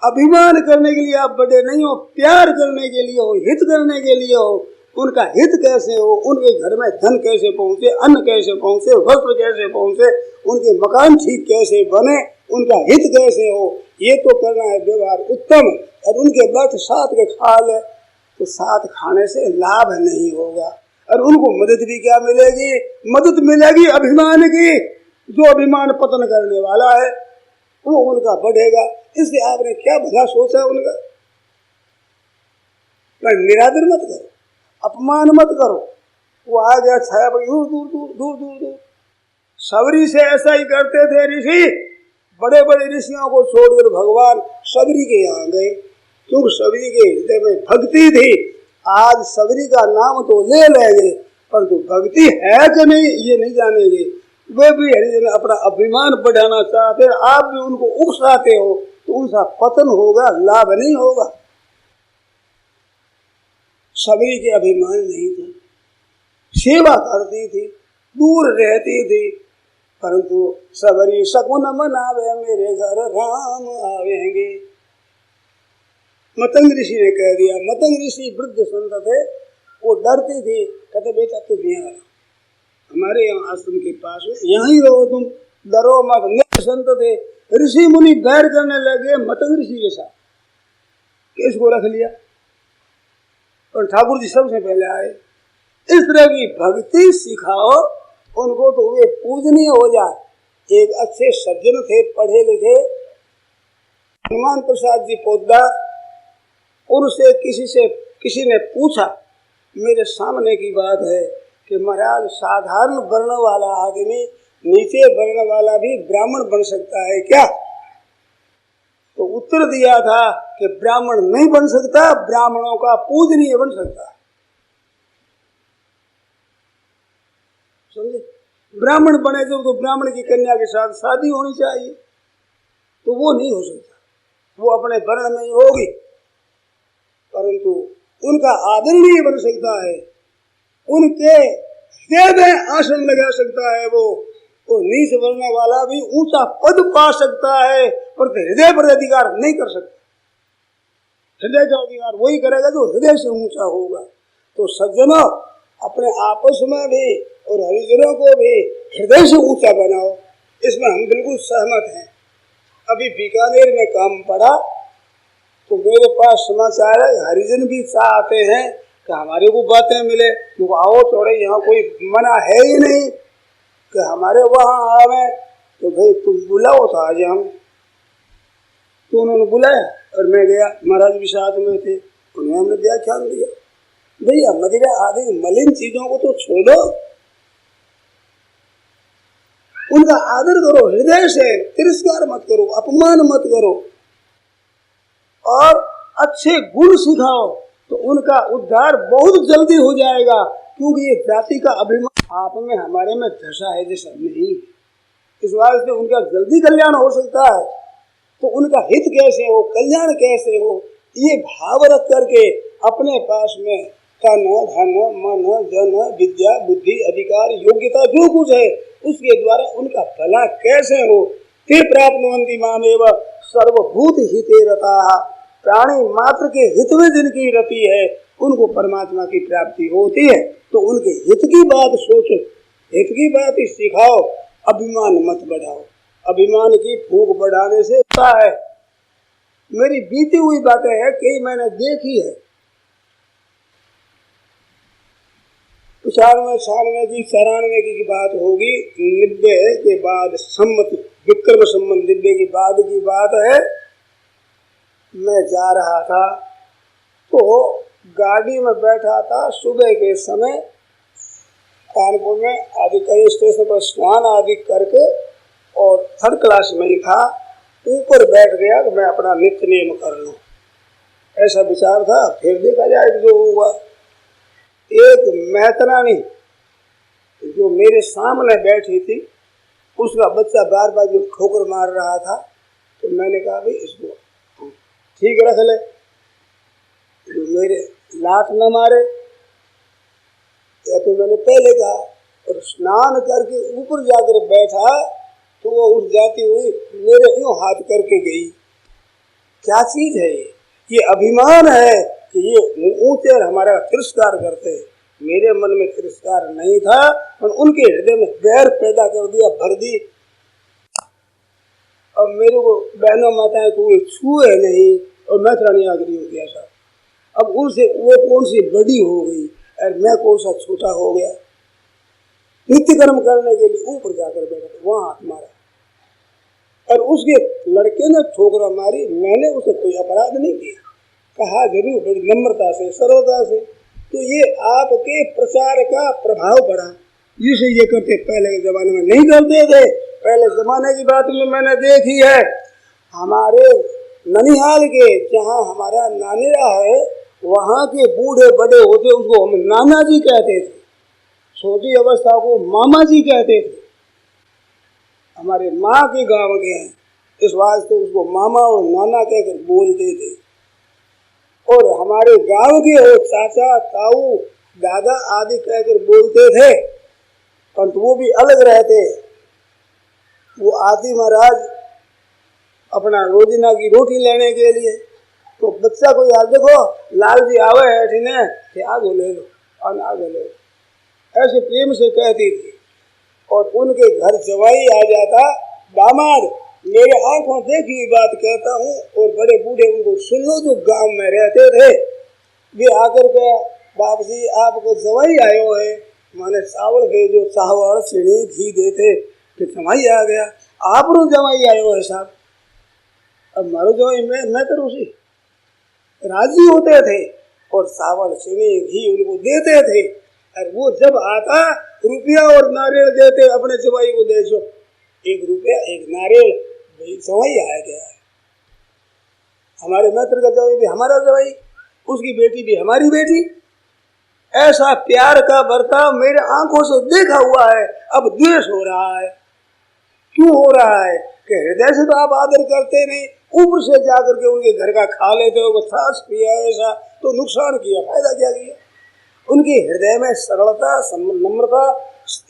अभिमान करने के लिए आप बड़े नहीं हो, प्यार करने के लिए हो, हित करने के लिए हो। उनका हित कैसे हो? उनके घर में धन कैसे पहुंचे, अन्न कैसे पहुंचे, वस्त्र कैसे पहुंचे, उनके मकान ठीक कैसे बने, उनका हित कैसे हो, ये तो करना है व्यवहार उत्तम। और उनके बट साथ के खा ले तो साथ खाने से लाभ नहीं होगा। और उनको मदद भी क्या मिलेगी? मदद मिलेगी अभिमान की। जो अभिमान पतन करने वाला है वो उनका बढ़ेगा। इसलिए आपने क्या भला सोचा उनका? पर निरादर मत करो, अपमान मत करो। वो आ गया छाया पर दूर दूर दूर दूर दूर दूर। सबरी से ऐसा ही करते थे ऋषि। बड़े बड़े ऋषियों को छोड़कर भगवान सबरी के यहाँ गए, क्योंकि सबरी के हृदय में भक्ति थी। आज सबरी का नाम तो ले लेंगे, परंतु भक्ति है कि नहीं ये नहीं जानेंगे। वे भी हरिजन अपना अभिमान बढ़ाना चाहते हैं, आप भी उनको उकसाते हो तो उनका पतन होगा, लाभ नहीं होगा। सबरी के अभिमान नहीं था, सेवा करती थी, दूर रहती थी, परंतु सबरी सकुन मनावे मेरे घर राम आवेंगे। मतंग ऋषि ने कह दिया। मतंग ऋषि वृद्ध संत थे, वो डरती थी, कहते बेटा तुम यहाँ हमारे यहाँ आश्रम के पास यहाँ ही रहो, तुम डरो मत। नित्य संत थे, ऋषि मुनि बैर करने लगे मतंग ऋषि के साथ, किसको रख लिया। और ठाकुर जी सबसे पहले आए। इस तरह की भक्ति सिखाओ उनको तो वे पूजनीय हो जाए। एक अच्छे सज्जन थे, पढ़े लिखे, हनुमान प्रसाद जी पोद्दार। उनसे किसी ने पूछा, मेरे सामने की बात है कि महाराज साधारण वर्ण वाला आदमी नीचे वर्ण वाला भी ब्राह्मण बन सकता है क्या? तो उत्तर दिया था कि ब्राह्मण नहीं बन सकता, ब्राह्मणों का पूजनीय बन सकता है। समझे? ब्राह्मण बने तो ब्राह्मण की कन्या के साथ शादी होनी चाहिए, तो वो नहीं हो सकता, वो अपने वर्ण में ही होगी। परंतु उनका आदरणीय बन सकता है, उनके हृदय में आसन लगा सकता है वो, और नीच वर्ण वाला भी ऊंचा पद पा सकता है, पर हृदय पर अधिकार नहीं कर सकता। हृदय का अधिकार वही करेगा जो हृदय से ऊंचा होगा। तो सज्जनों, अपने आपस में भी और हरिजनों को भी हृदय से ऊंचा बनाओ, इसमें हम बिल्कुल सहमत हैं। अभी बीकानेर में काम पड़ा तो मेरे पास समाचार है, हरिजन भी चाहते हैं कि हमारे को बातें मिले, तो आओ थोड़े, यहाँ कोई मना है ही नहीं कि हमारे वहाँ आवे। तो भाई तुम बुलाओ तो आज हम। तो उन्होंने बुलाया और मैं गया, महाराज भी साथ में थे, उन्होंने व्याख्यान दिया। भैया मदिरा आदि मलिन चीजों को तो छोड़ो, उनका आदर करो, हृदय से तिरस्कार मत करो, अपमान मत करो, और अच्छे गुण सिखाओ, तो उनका उद्धार बहुत जल्दी हो जाएगा। क्योंकि ये जाति का अभिमान आप में हमारे में धसा है जैसा नहीं, इस वास्ते उनका जल्दी कल्याण हो सकता है। तो उनका हित कैसे हो, कल्याण कैसे हो, ये भाव रख करके अपने पास में तन धन मन जन विद्या बुद्धि अधिकार योग्यता जो कुछ है उसके द्वारा उनका भला कैसे हो। ते प्राप्नुवन्ति मामेव सर्वभूत हिते रताः। प्राणी मात्र के हित में जिनकी रति है उनको परमात्मा की प्राप्ति होती है। तो उनके हित की बात सोचो, हित की बात ही सिखाओ, अभिमान मत बढ़ाओ। अभिमान की फूंक बढ़ाने से क्या है, मेरी बीती हुई बातें हैं, कई मैंने देखी है। 95 की 94 की बात होगी, 90 के बाद सम्मत विक्रम संबंध 90 की बाद की बात है। मैं जा रहा था तो गाड़ी में बैठा था सुबह के समय, कानपुर में आदि कई स्टेशन पर स्नान आदि करके और थर्ड क्लास में ही था, ऊपर बैठ गया कि मैं अपना नित्य नियम कर लूं, ऐसा विचार था। फिर देखा जाए जो हुआ, एक मैतरानी जो मेरे सामने बैठी थी उसका बच्चा बार बार जो ठोकर मार रहा था, तो मैंने कहा भाई इसको ठीक रख ले, जो मेरे लात न मारे, या तो मैंने पहले कहा। और स्नान करके ऊपर जाकर बैठा तो वो उठ जाती हुई मेरे यूं हाथ करके गई। क्या चीज है ये अभिमान है कि ये ऊंचे और हमारा तिरस्कार करते। मेरे मन में तिरस्कार नहीं था और उनके हृदय में वैर पैदा कर दिया, भर दी। अब मेरे को बहनों माताएं कोई छुए नहीं और मैं रानी आगरी हो गया था। अब उनसे वो कौन सी बड़ी हो गई और मैं कौन सा छोटा हो गया। नित्य कर्म करने के लिए ऊपर जाकर बैठा, वहां हाथ मारा और उसके लड़के ने ठोकरा मारी। मैंने उसे कोई अपराध नहीं किया, कहा जरूर बड़ी नम्रता से सरलता से। तो ये आपके प्रचार का प्रभाव पड़ा, जिसे ये करते पहले के जमाने में नहीं करते थे। पहले जमाने की बात में मैंने देखी है, हमारे ननिहाल के जहाँ हमारा नानेरा है वहाँ के बूढ़े बड़े होते उसको हम नाना जी कहते थे, छोटी अवस्था को मामा जी कहते थे। हमारे माँ के गांव के हैं, इस वास्ते उसको मामा और नाना कहकर बोलते थे। और हमारे गांव के हो चाचा ताऊ दादा आदि कहकर बोलते थे, परंतु वो भी अलग रहते। वो आदि महाराज अपना रोजीना की रोटी लेने के लिए, तो बच्चा को याद देखो लाल जी आवे है ठीने कि आगे ले लो और आगे ले लो, ऐसे प्रेम से कहती थी। और उनके घर जवाई आ जाता दामाद, मेरे आंखों देखी हुई बात कहता हूँ, और बड़े बूढ़े उनको सुन लो जो गांव में रहते थे, वे आकर के बाप जी आपको जवाई आयो है, माने चावल भेजो, चावल चीनी घी देते कि जवाई आ गया, आप रो जवाई आयो है साहब। अब मारो जवाई मैं तो रूसी राजी होते थे और चावल चीनी घी उनको देते थे। और वो जब आता रुपया और नारियल देते अपने जवाई को, दे जो 1 रुपया 1 नारियल, जवाई आया गया है। हमारे मित्र का जवाई भी हमारा जवाई, उसकी बेटी भी हमारी बेटी। ऐसा प्यार का बर्ताव मेरे आंखों से देखा हुआ है। अब द्वेष हो रहा है, क्यों हो रहा है कि हृदय से तो आप आदर करते नहीं, ऊपर से जाकर के उनके घर का खा लेते हो, त्रास किया ऐसा तो नुकसान किया, फायदा क्या किया। उनके हृदय में सरलता नम्रता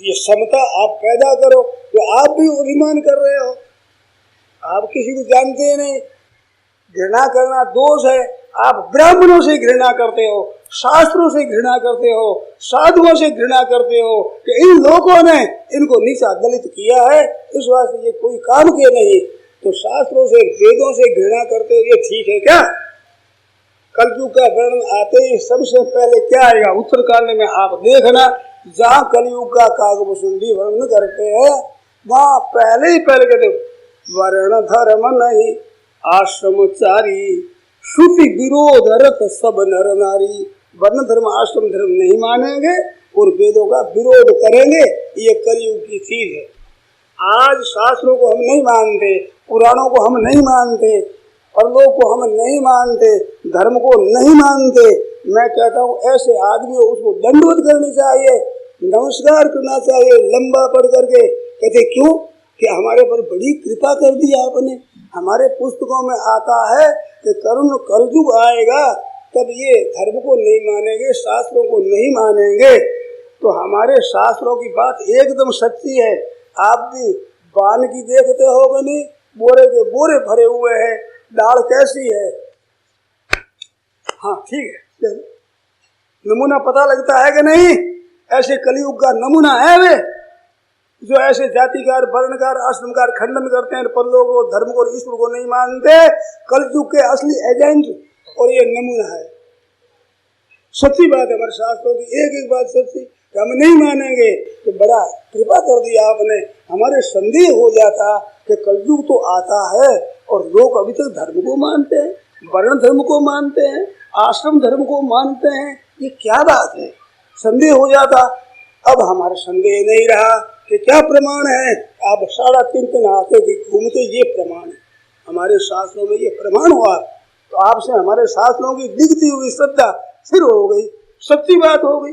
ये समता आप पैदा करो, तो आप भी अभिमान कर रहे हो। आप किसी को जानते नहीं, घृणा करना दोष है। आप ब्राह्मणों से घृणा करते हो, शास्त्रों से घृणा करते हो, साधुओं से घृणा करते हो कि इन लोगों ने इनको नीचा दलित किया है, इस वास्ते ये कोई काम के नहीं। तो शास्त्रों से वेदों से घृणा करते हो, ये ठीक है क्या? कलयुग का वर्णन आते ही सबसे पहले क्या आएगा उत्तरकांड में, आप देखना जहाँ कलयुग का कागभूषुंडी वर्णन करते हैं वहाँ पहले ही पहले कहते वर्ण धर्म नहीं आश्रमचारी श्रुति विरोध रत सब नर नारी। वर्ण धर्म आश्रम धर्म नहीं मानेंगे और वेदों का विरोध करेंगे, ये कलयुग की चीज है। आज शास्त्रों को हम नहीं मानते, पुराणों को हम नहीं मानते, परलोक को हम नहीं मानते, धर्म को नहीं मानते। मैं कहता हूँ ऐसे आदमी उसको दंडवत करनी चाहिए, नमस्कार करना चाहिए लंबा पढ़ करके। कहते क्यों कि हमारे पर बड़ी कृपा कर दी आपने। हमारे पुस्तकों में आता है कि करुण कलयुग आएगा तब ये धर्म को नहीं मानेंगे, शास्त्रों को नहीं मानेंगे। तो हमारे शास्त्रों की बात एकदम सच्ची है। आप भी बान की देखते हो कि नहीं, बोरे के बोरे भरे हुए हैं, दाल कैसी है? हाँ ठीक है, नमूना पता लगता है कि नहीं? ऐसे कलयुग का नमूना है वे जो ऐसे जातिकार वर्णकार आश्रमकार खंडन करते हैं, परलोक को धर्म को ईश्वर को नहीं मानते। कलयुग के असली एजेंट और ये नमूना है। सच्ची बात है, हमारे शास्त्रों की एक एक बात सच्ची, हम नहीं मानेंगे तो बड़ा कृपा कर दिया आपने। हमारे संदेह हो जाता कि कलयुग तो आता है और लोग अभी तक धर्म को मानते हैं, वर्ण धर्म को मानते हैं, आश्रम धर्म को मानते हैं, ये क्या बात है? संदेह हो जाता। अब हमारा संदेह नहीं रहा कि क्या प्रमाण है। आप 3.5 आते कि घूमते ये प्रमाण है, हमारे शास्त्रों में ये प्रमाण हुआ, तो आपसे हमारे शास्त्रों की दिखती हुई श्रद्धा फिर हो गई, सच्ची बात हो गई।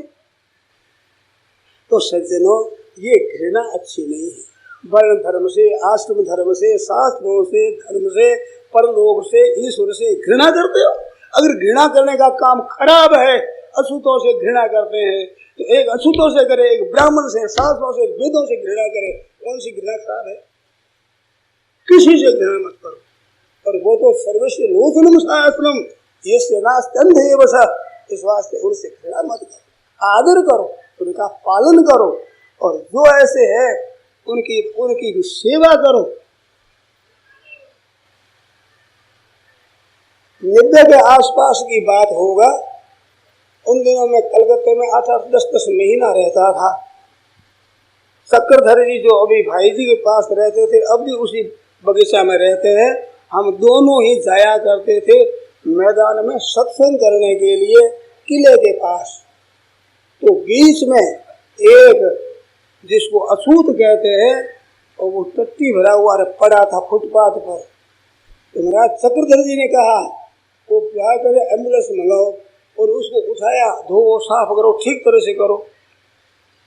तो सज्जनों, ये घृणा अच्छी नहीं है। वर्ण धर्म से, आश्रम धर्म से, शास्त्रों से, धर्म से, परलोक से, ईश्वर से घृणा करते हो। अगर घृणा करने का काम खराब है, अछूतों से घृणा करते हैं, तो एक अछूतों से करे, एक ब्राह्मण से, शास्त्रों से, वेदों से घृणा करे, कौन सी घृणा खराब है? किसी से घृणा मत करो। और वो तो सर्वस्व लोचनम शास्त्रम यस्य नास्ति अंधेव स, इस वास्ते उनसे घृणा मत करो, आदर करो, उनका पालन करो, और जो ऐसे है उनकी भी सेवा करो। 90 के आसपास की बात होगा। उन दिनों में कलकत्ते में 8-10 महीना रहता था। चक्रधर जी जो अभी भाई जी के पास रहते थे, अब भी उसी बगीचा में रहते हैं, हम दोनों ही जाया करते थे मैदान में सत्संग करने के लिए किले के पास। तो बीच में एक जिसको अछूत कहते हैं, और वो टट्टी भरा हुआ पड़ा था फुटपाथ पर। तो महाराज चक्रधर जी ने कहा वो क्या करे, एम्बुलेंस मंगाओ, और उसको उठाया, धो साफ करो, ठीक तरह से करो।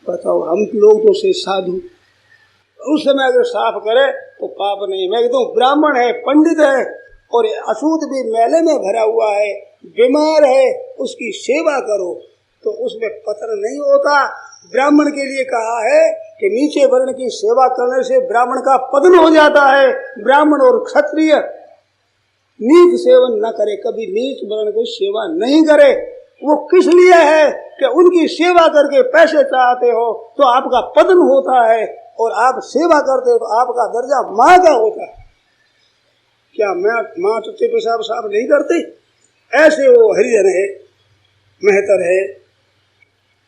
बताओ, हम लोग तो से साधु, उस समय अगर साफ करे तो पाप नहीं। मैं कहता हूँ ब्राह्मण है, पंडित है, और अछूत भी मेले में भरा हुआ है, बीमार है, उसकी सेवा करो, तो उसमें पतन नहीं होता। ब्राह्मण के लिए कहा है कि नीचे वर्ण की सेवा करने से ब्राह्मण का पतन हो जाता है। ब्राह्मण और क्षत्रिय नीच सेवन न करे, कभी नीच वर्ण की सेवा नहीं करे। वो किस लिए है कि उनकी सेवा करके पैसे चाहते हो तो आपका पतन होता है, और आप सेवा करते हो तो आपका दर्जा माँ का होता है। क्या माँ टट्टे पेशाब साफ नहीं करती? ऐसे वो हरिजन है, मेहतर है,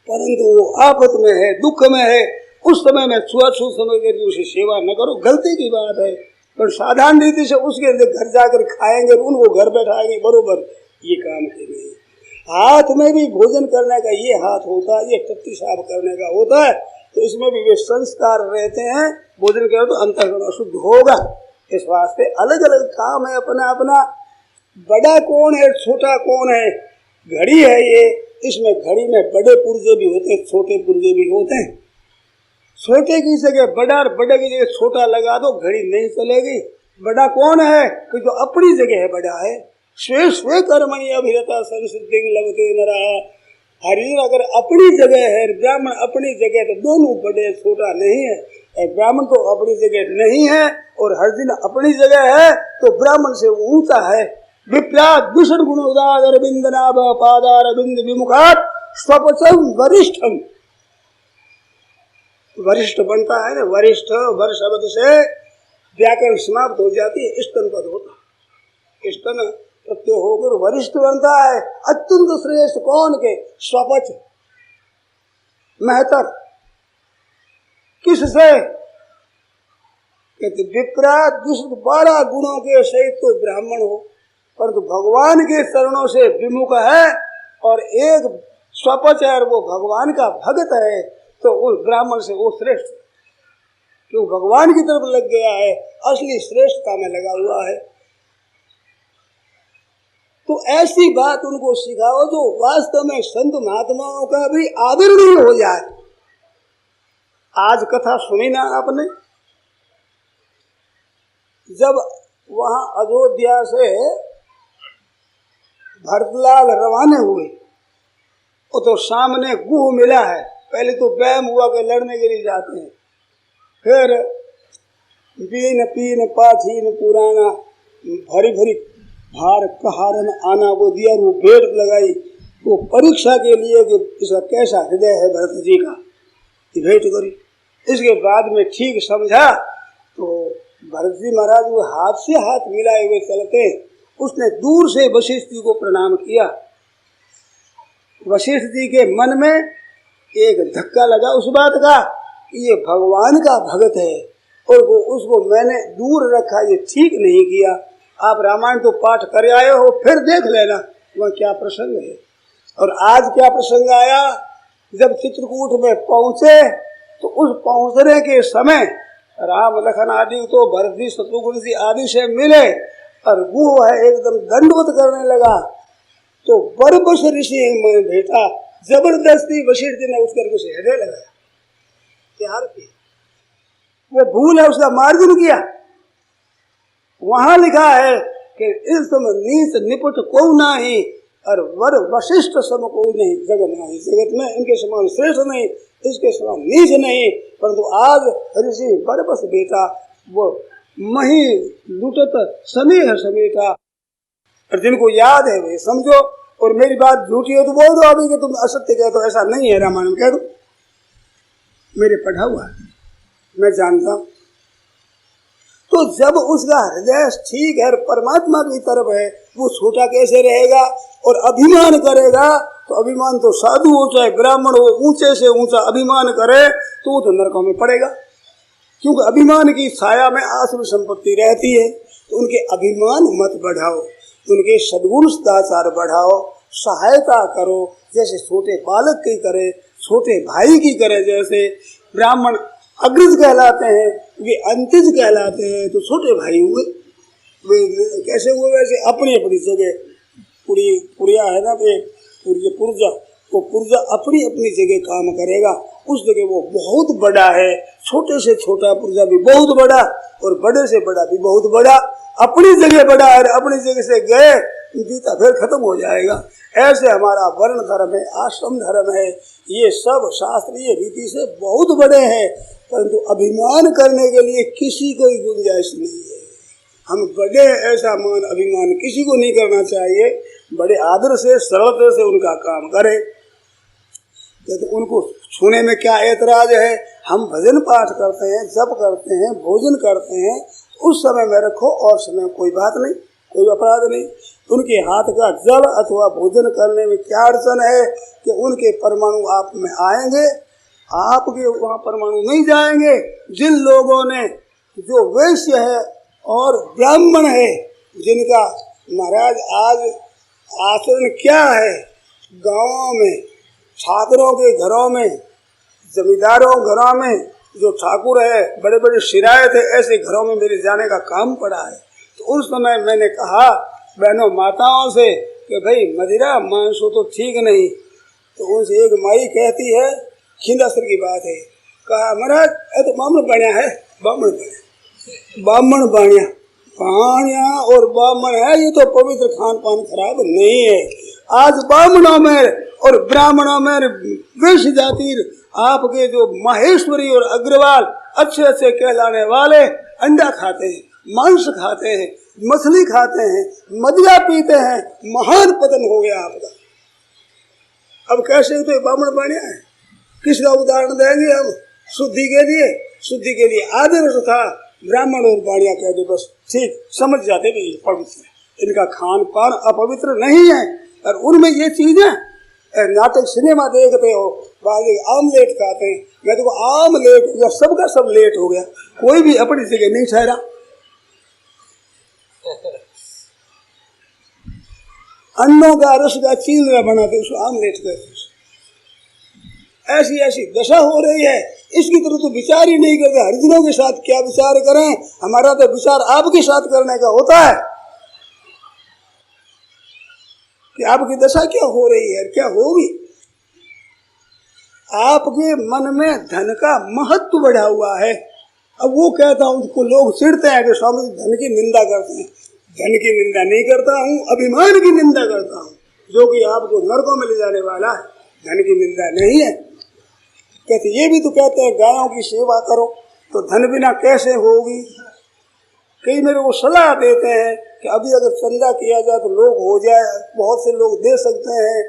परंतु वो आफत में है, दुख में है, उस समय में छुआछूत समझ कर उसे सेवा न करो, गलती की बात है। पर साधारण रीति से उसके घर जाकर खाएंगे, उनको घर बैठाएंगे, बरोबर ये काम है नहीं। हाथ में भी भोजन करने का ये हाथ होता है, ये टट्टी साफ करने का होता है, तो इसमें भी वे संस्कार रहते हैं। भोजन करो तो अंतःकरण अशुद्ध होगा। इस वास्ते अलग अलग काम है अपना अपना। बड़ा कौन है, छोटा कौन है? घड़ी है ये, इसमें घड़ी में बड़े पुर्जे भी होते हैं, छोटे पुर्जे भी होते हैं। छोटे की जगह बड़ा और बड़े की जगह छोटा लगा दो, घड़ी नहीं चलेगी। बड़ा कौन है कि जो अपनी जगह बड़ा है। स्वे स्वे कर्मणि अभिरता संसिद्धि लभते नरः। हरिजन अगर अपनी जगह है, ब्राह्मण अपनी जगह, तो दोनों बड़े, छोटा नहीं है। ब्राह्मण तो अपनी जगह नहीं है और हरिजन अपनी जगह है, तो ब्राह्मण से ऊंचा है। विप्राग भूषण गुण उदार अरविंद नाभ पादार अरविंद विमुखात स्वपचम वरिष्ठम। वरिष्ठ बनता है ना, वरिष्ठ वर शब्द से व्याकरण समाप्त हो जाती है, स्तन पद होता है, स्तन प्रत्यय होकर वरिष्ठ बनता है। अत्यंत श्रेष्ठ कौन के? स्वपच, मेहतर। किससे? कहते विप्रात दुष्ट 12 गुणों के सहित तो ब्राह्मण हो, परंतु भगवान के चरणों से विमुख है और एक स्वपच है और वो भगवान का भक्त है, तो उस ब्राह्मण से वो श्रेष्ठ, क्यों भगवान की तरफ लग गया है, असली श्रेष्ठता में लगा हुआ है। तो ऐसी बात उनको सिखाओ जो वास्तव में संत महात्माओं का भी आदरणीय हो जाए। आज कथा सुनी ना आपने, जब वहां अयोध्या से भरतलाल रवाने हुए, तो सामने गुह मिला है। पहले तो वहम हुआ कि लड़ने के लिए जाते हैं, फिर बीन पीन पाथीन पुराना भरी भरी भार कहारन आना वो दिया, वो भेंट लगाई, वो परीक्षा के लिए कि इसका कैसा हृदय है भरत जी का, भेंट करी। इसके बाद में ठीक समझा तो भरत जी महाराज वो हाथ से हाथ मिलाए हुए चलते, उसने दूर से वशिष्ठ जी को प्रणाम किया। वशिष्ठ जी के मन में एक धक्का लगा उस बात का कि ये भगवान का भगत है और वो उसको मैंने दूर रखा, ये ठीक नहीं किया। आप रामायण तो पाठ कर आए हो, फिर देख लेना वह क्या प्रसंग है। और आज क्या प्रसंग आया, जब चित्रकूट में पहुंचे तो उस पहुंचने के समय राम लखन आदि तो भरत जी शत्रुघ्न जी आदि से मिले और वो है एकदम दंडवत करने लगा। तो बरबस ऋषि में भेटा, जबरदस्ती वशिष्ठ जी ने उस करके उसे हृदय लगाया, प्यार किया। वो भूल है, उसका मार्जन किया। वहां लिखा है कि इस समय नीच निपुट को नाही और वर वशिष्ठ सम को नहीं जगत नहीं, जगत में इनके समान श्रेष्ठ नहीं, इसके समान नीच नहीं। परंतु आज ऋषि बरबस बेटा वो मही लुटत समीह समेटा, और जिनको याद है वे समझो, और मेरी बात झूठी हो तो बोल दो अभी कि तुम असत्य कहते हो, ऐसा नहीं है, रामायण में कह दो, मेरे पढ़ा हुआ है, मैं जानता हूं। तो जब उसका हृदय ठीक है, परमात्मा की तरफ है, वो छोटा कैसे रहेगा और अभिमान करेगा? तो अभिमान तो साधु हो चाहे ब्राह्मण हो, ऊंचे से ऊंचा अभिमान करे तो वो तो नरकों में पड़ेगा, क्योंकि अभिमान की छाया में आसुर संपत्ति रहती है। तो उनके अभिमान मत बढ़ाओ, उनके सद्गुण सदाचार बढ़ाओ, सहायता करो, जैसे छोटे बालक की करे, छोटे भाई की करे। जैसे ब्राह्मण अग्रज कहलाते हैं, वे अंतिज कहलाते हैं, तो छोटे भाई हुए, वे कैसे हुए? वैसे अपनी अपनी जगह पुरिया है ना, पुर्जा, वो पुर्जा अपनी अपनी जगह काम करेगा, उस जगह वो बहुत बड़ा है। छोटे से छोटा पुर्जा भी बहुत बड़ा और बड़े से बड़ा भी बहुत बड़ा, अपनी जगह बड़ा है, अपनी जगह से गए गीता फिर खत्म हो जाएगा। ऐसे हमारा वर्ण धर्म है, आश्रम धर्म है, ये सब शास्त्रीय रीति से बहुत बड़े हैं, परंतु अभिमान करने के लिए किसी को गुंजाइश नहीं है। हम बड़े ऐसा मान अभिमान किसी को नहीं करना चाहिए, बड़े आदर से सरलता से उनका काम करें। तो उनको छूने में क्या ऐतराज है? हम भजन पाठ करते हैं, जप करते हैं, भोजन करते हैं, उस समय में रखो और समय कोई बात नहीं, कोई अपराध नहीं। उनके हाथ का जल अथवा भोजन करने में क्या अड़चन है कि उनके परमाणु आप में आएंगे, आपके वहाँ परमाणु नहीं जाएंगे। जिन लोगों ने जो वैश्य है और ब्राह्मण है, जिनका महाराज आज आचरण क्या है, गांवों में ठाकुरों के घरों में, जमींदारों घरों में जो ठाकुर है, बड़े बड़े शिरायत है, ऐसे घरों में मेरे जाने का काम पड़ा है। तो उस समय मैंने कहा बहनों माताओं से कि भाई मदिरा मांसो तो ठीक नहीं। तो उनसे एक माई कहती है, खिंदासर की बात है, कहा महाराज ये तो ब्राह्मण बनिया है, ब्राह्मण बनिया पानिया और ब्राह्मण है, ये तो पवित्र खान पान खराब नहीं है। आज ब्राह्मणों में और ब्राह्मणों में वैश्य जाति आपके जो माहेश्वरी और अग्रवाल अच्छे अच्छे कहलाने वाले अंडा खाते हैं, मांस खाते हैं, मछली खाते हैं, मदिरा पीते हैं, महान पतन हो गया आपका। अब कैसे तो ब्राह्मण बने हैं, किसका उदाहरण देंगे हम? शुद्धि के लिए आदर्श था ब्राह्मण और बाणिया कह दे, बस ठीक समझ जाते भी पवित्र, इनका खान पान अपवित्र नहीं है। और उनमें ये चीजें नाटक सिनेमा देखते हो, बाकी आमलेट खाते हैं, मैं तो आमलेट हो गया, सबका सब लेट हो गया, कोई भी अपनी जगह नहीं ठहरा। अन्नों का रस का चीलरा बनाते उसको आमलेट कहते। ऐसी ऐसी दशा हो रही है, इसकी तरफ तो विचार ही नहीं करते। हरिजनों के साथ क्या विचार करें, हमारा तो विचार आपके साथ करने का होता है कि आपकी दशा क्या हो रही है, क्या होगी। आपके मन में धन का महत्व बढ़ा हुआ है। अब वो कहता हूँ, उसको लोग चिढ़ते हैं कि स्वामी धन की निंदा करते हैं। धन की निंदा नहीं करता हूँ, अभिमान की निंदा करता हूँ, जो कि आपको नरकों में ले जाने वाला है। धन की निंदा नहीं है। कहते ये भी तो कहते हैं गायों की सेवा करो, तो धन बिना कैसे होगी। कई मेरे को सलाह देते हैं कि अभी अगर चंदा किया जाए तो लोग हो जाए, बहुत से लोग दे सकते हैं।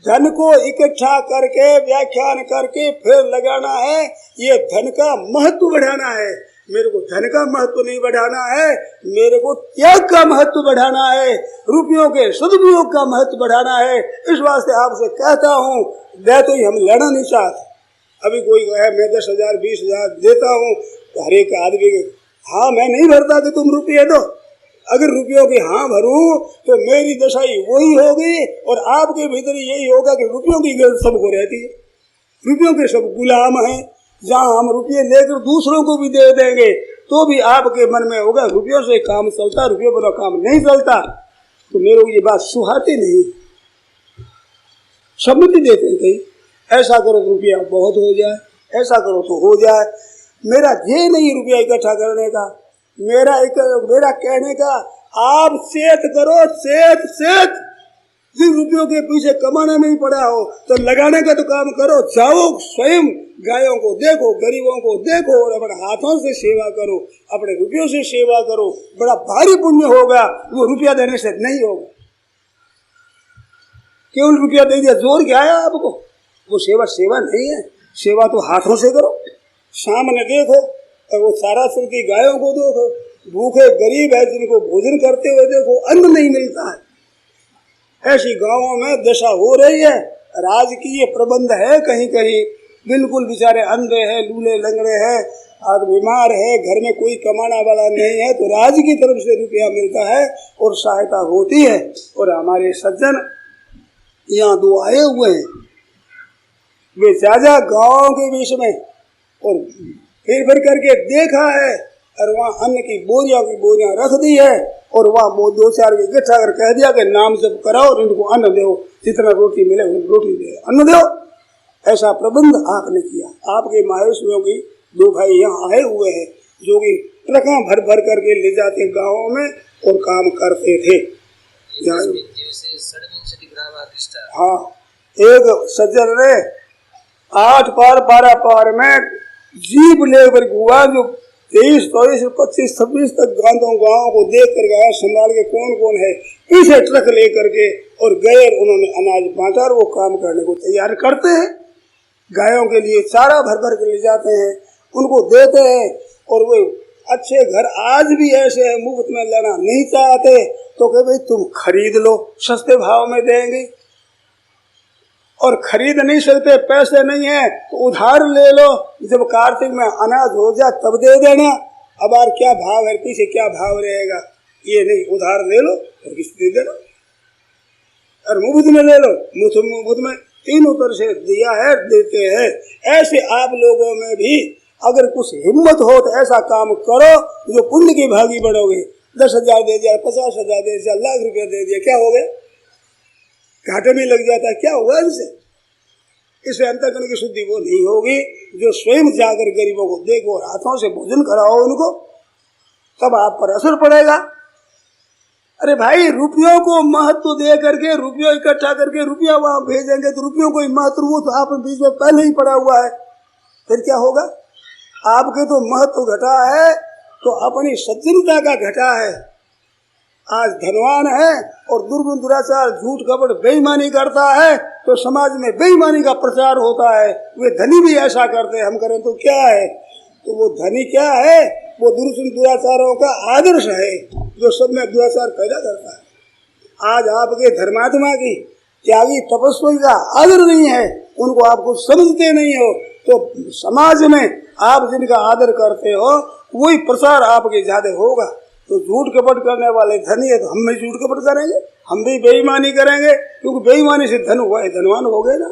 धन को इकट्ठा करके व्याख्यान करके फिर लगाना है, ये धन का महत्व बढ़ाना है। मेरे को धन का महत्व नहीं बढ़ाना है, मेरे को त्याग का महत्व बढ़ाना है, रुपयों के सदुपयोग का महत्व बढ़ाना है। इस वास्ते आपसे कहता हूँ, दे तो ही हम लेना नहीं चाहते। अभी कोई है मैं 10,000 20,000 देता हूँ तो हर एक आदमी के हाँ मैं नहीं भरता कि तुम रुपये दो, अगर रुपयों की हाँ भरूं तो मेरी दशाई वही होगी, और आपके भीतर यही होगा कि रुपयों की गर्ज सबको रहती है, रुपयों के सब गुलाम हैं। जहाँ हम रुपये लेकर दूसरों को भी दे देंगे तो भी आपके मन में होगा रुपयों से काम चलता, रुपयों पर काम नहीं चलता। तो मेरे को ये बात सुहाती नहीं, सम्मति देते कहीं ऐसा करो तो रुपया बहुत हो जाए, ऐसा करो तो हो जाए। मेरा ध्येय नहीं रुपया इकट्ठा करने का, मेरा कहने का आप सेठ करो, सेठ जिन रुपयों के पीछे कमाने में ही पड़ा हो तो लगाने का तो काम करो। जाओ स्वयं गायों को देखो, गरीबों को देखो और अपने हाथों से सेवा करो, अपने रुपयों से सेवा करो, बड़ा भारी पुण्य होगा। वो रुपया देने से नहीं होगा। केवल रुपया दे दिया जोर क्या है आपको, वो सेवा नहीं है। सेवा तो हाथों से करो, सामने देखो और वो सारा सुरती गायों को देखो, भूखे गरीब है जिनको भोजन करते हुए देखो, अन्न नहीं मिलता है। ऐसी गांवों में दशा हो रही है। राजकीय प्रबंध है कहीं कहीं, बिल्कुल बेचारे अंधे हैं, लूले लंगड़े हैं और बीमार है, घर में कोई कमाने वाला नहीं है, तो राज की तरफ से रुपया मिलता है और सहायता होती है। और हमारे सज्जन यहाँ दो आए हुए हैं, वे चाचा गाँव के बीच में और फिर करके देखा है और वहाँ अन्न की बोरियां रख दी है और वहाँ दो चार के इकट्ठा कर कह दिया कि नाम जब कराओ और इनको अन्न दो, जितना रोटी मिले रोटी दे, अन्न दो। ऐसा प्रबंध आपने किया। आपके माहेश्वरों की दो भाई यहाँ आए हुए हैं जो कि ट्रकों भर भर करके ले जाते गाँवों में और काम करते थे। हाँ, एक सज्जन ने 8 पार 12 पार में जीप लेकर हुआ जो 23, 24, 25, 26 तक गाँव को देख कर गया, संभाल के कौन कौन है, पीछे ट्रक लेकर के और गए। उन्होंने अनाज बांटा और वो काम करने को तैयार करते हैं। गायों के लिए चारा भर भर के ले जाते हैं, उनको देते हैं। और वो अच्छे घर आज भी ऐसे है, मुफ्त में लेना नहीं चाहते तो कहे भाई तुम खरीद लो, सस्ते भाव में देंगे। और खरीद नहीं सकते, पैसे नहीं है तो उधार ले लो, जब कार्तिक में अनाज हो जाए तब दे देना। अब यार क्या भाव है, पीछे क्या भाव रहेगा, ये नहीं, उधार ले लो और किस्त दे देना और मुफ्त में ले लो। मुफ्त में तीनों तरह से दिया है, देते हैं। ऐसे आप लोगों में भी अगर कुछ हिम्मत हो तो ऐसा काम करो जो पुण्य की भागी बढ़ोगे। 10,000 दे दिया, 50,000 दे दिया, लाख रुपया दे दिया, क्या हो गया, घाटे में लग जाता है, क्या हुआ इससे अंतःकरण की शुद्धि वो नहीं होगी जो स्वयं जाकर गरीबों को देखो और हाथों से भोजन कराओ उनको, तब आप पर असर पड़ेगा। अरे भाई, रुपयों को महत्व दे करके रुपया इकट्ठा करके रुपया वहां भेजेंगे तो रुपयों को महत्व वो तो आप बीच में पहले ही पड़ा हुआ है, फिर क्या होगा। आपके तो महत्व घटा है तो अपनी सज्जनता का घटा है। आज धनवान है और दुर्गुण दुराचार झूठ कपट बेईमानी करता है तो समाज में बेईमानी का प्रचार होता है। वे धनी भी ऐसा करते हैं, हम करें तो क्या है। तो वो धनी क्या है, वो दुर्गुण दुराचारों का आदर्श है जो सब में दुराचार पैदा करता है। आज आपके धर्मात्मा की त्यागी तपस्वी का आदर नहीं है, उनको आप कुछ समझते नहीं हो, तो समाज में आप जिनका आदर करते हो वही प्रचार आपके ज्यादा होगा। तो झूठ कपट करने वाले धनी है तो हम भी झूठ कपट करेंगे, हम भी बेईमानी करेंगे, क्योंकि बेईमानी से धन हुआ है, धनवान हो गए ना।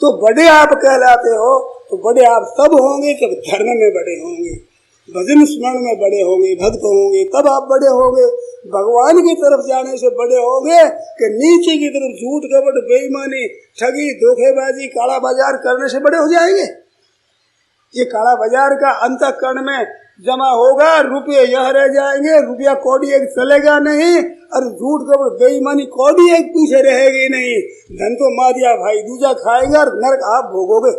तो बड़े आप कहलाते हो, तो बड़े आप तब होंगे जब धर्म में बड़े होंगे, भजन स्मरण में बड़े होंगे, भक्त होंगे, तब आप बड़े होंगे। भगवान की तरफ जाने से बड़े होंगे कि नीचे की तरफ झूठ कपट बेईमानी ठगी धोखेबाजी काला बाजार करने से बड़े हो जाएंगे। ये काला बाजार का अंतःकरण में जमा होगा, रुपये यह रह जाएंगे, रुपया कौड़ी एक चलेगा नहीं, और झूठ कपट बेईमानी कौड़ी एक पीछे रहेगी नहीं। धन तो मारिया भाई दूजा खाएगा और नरक आप भोगोगे।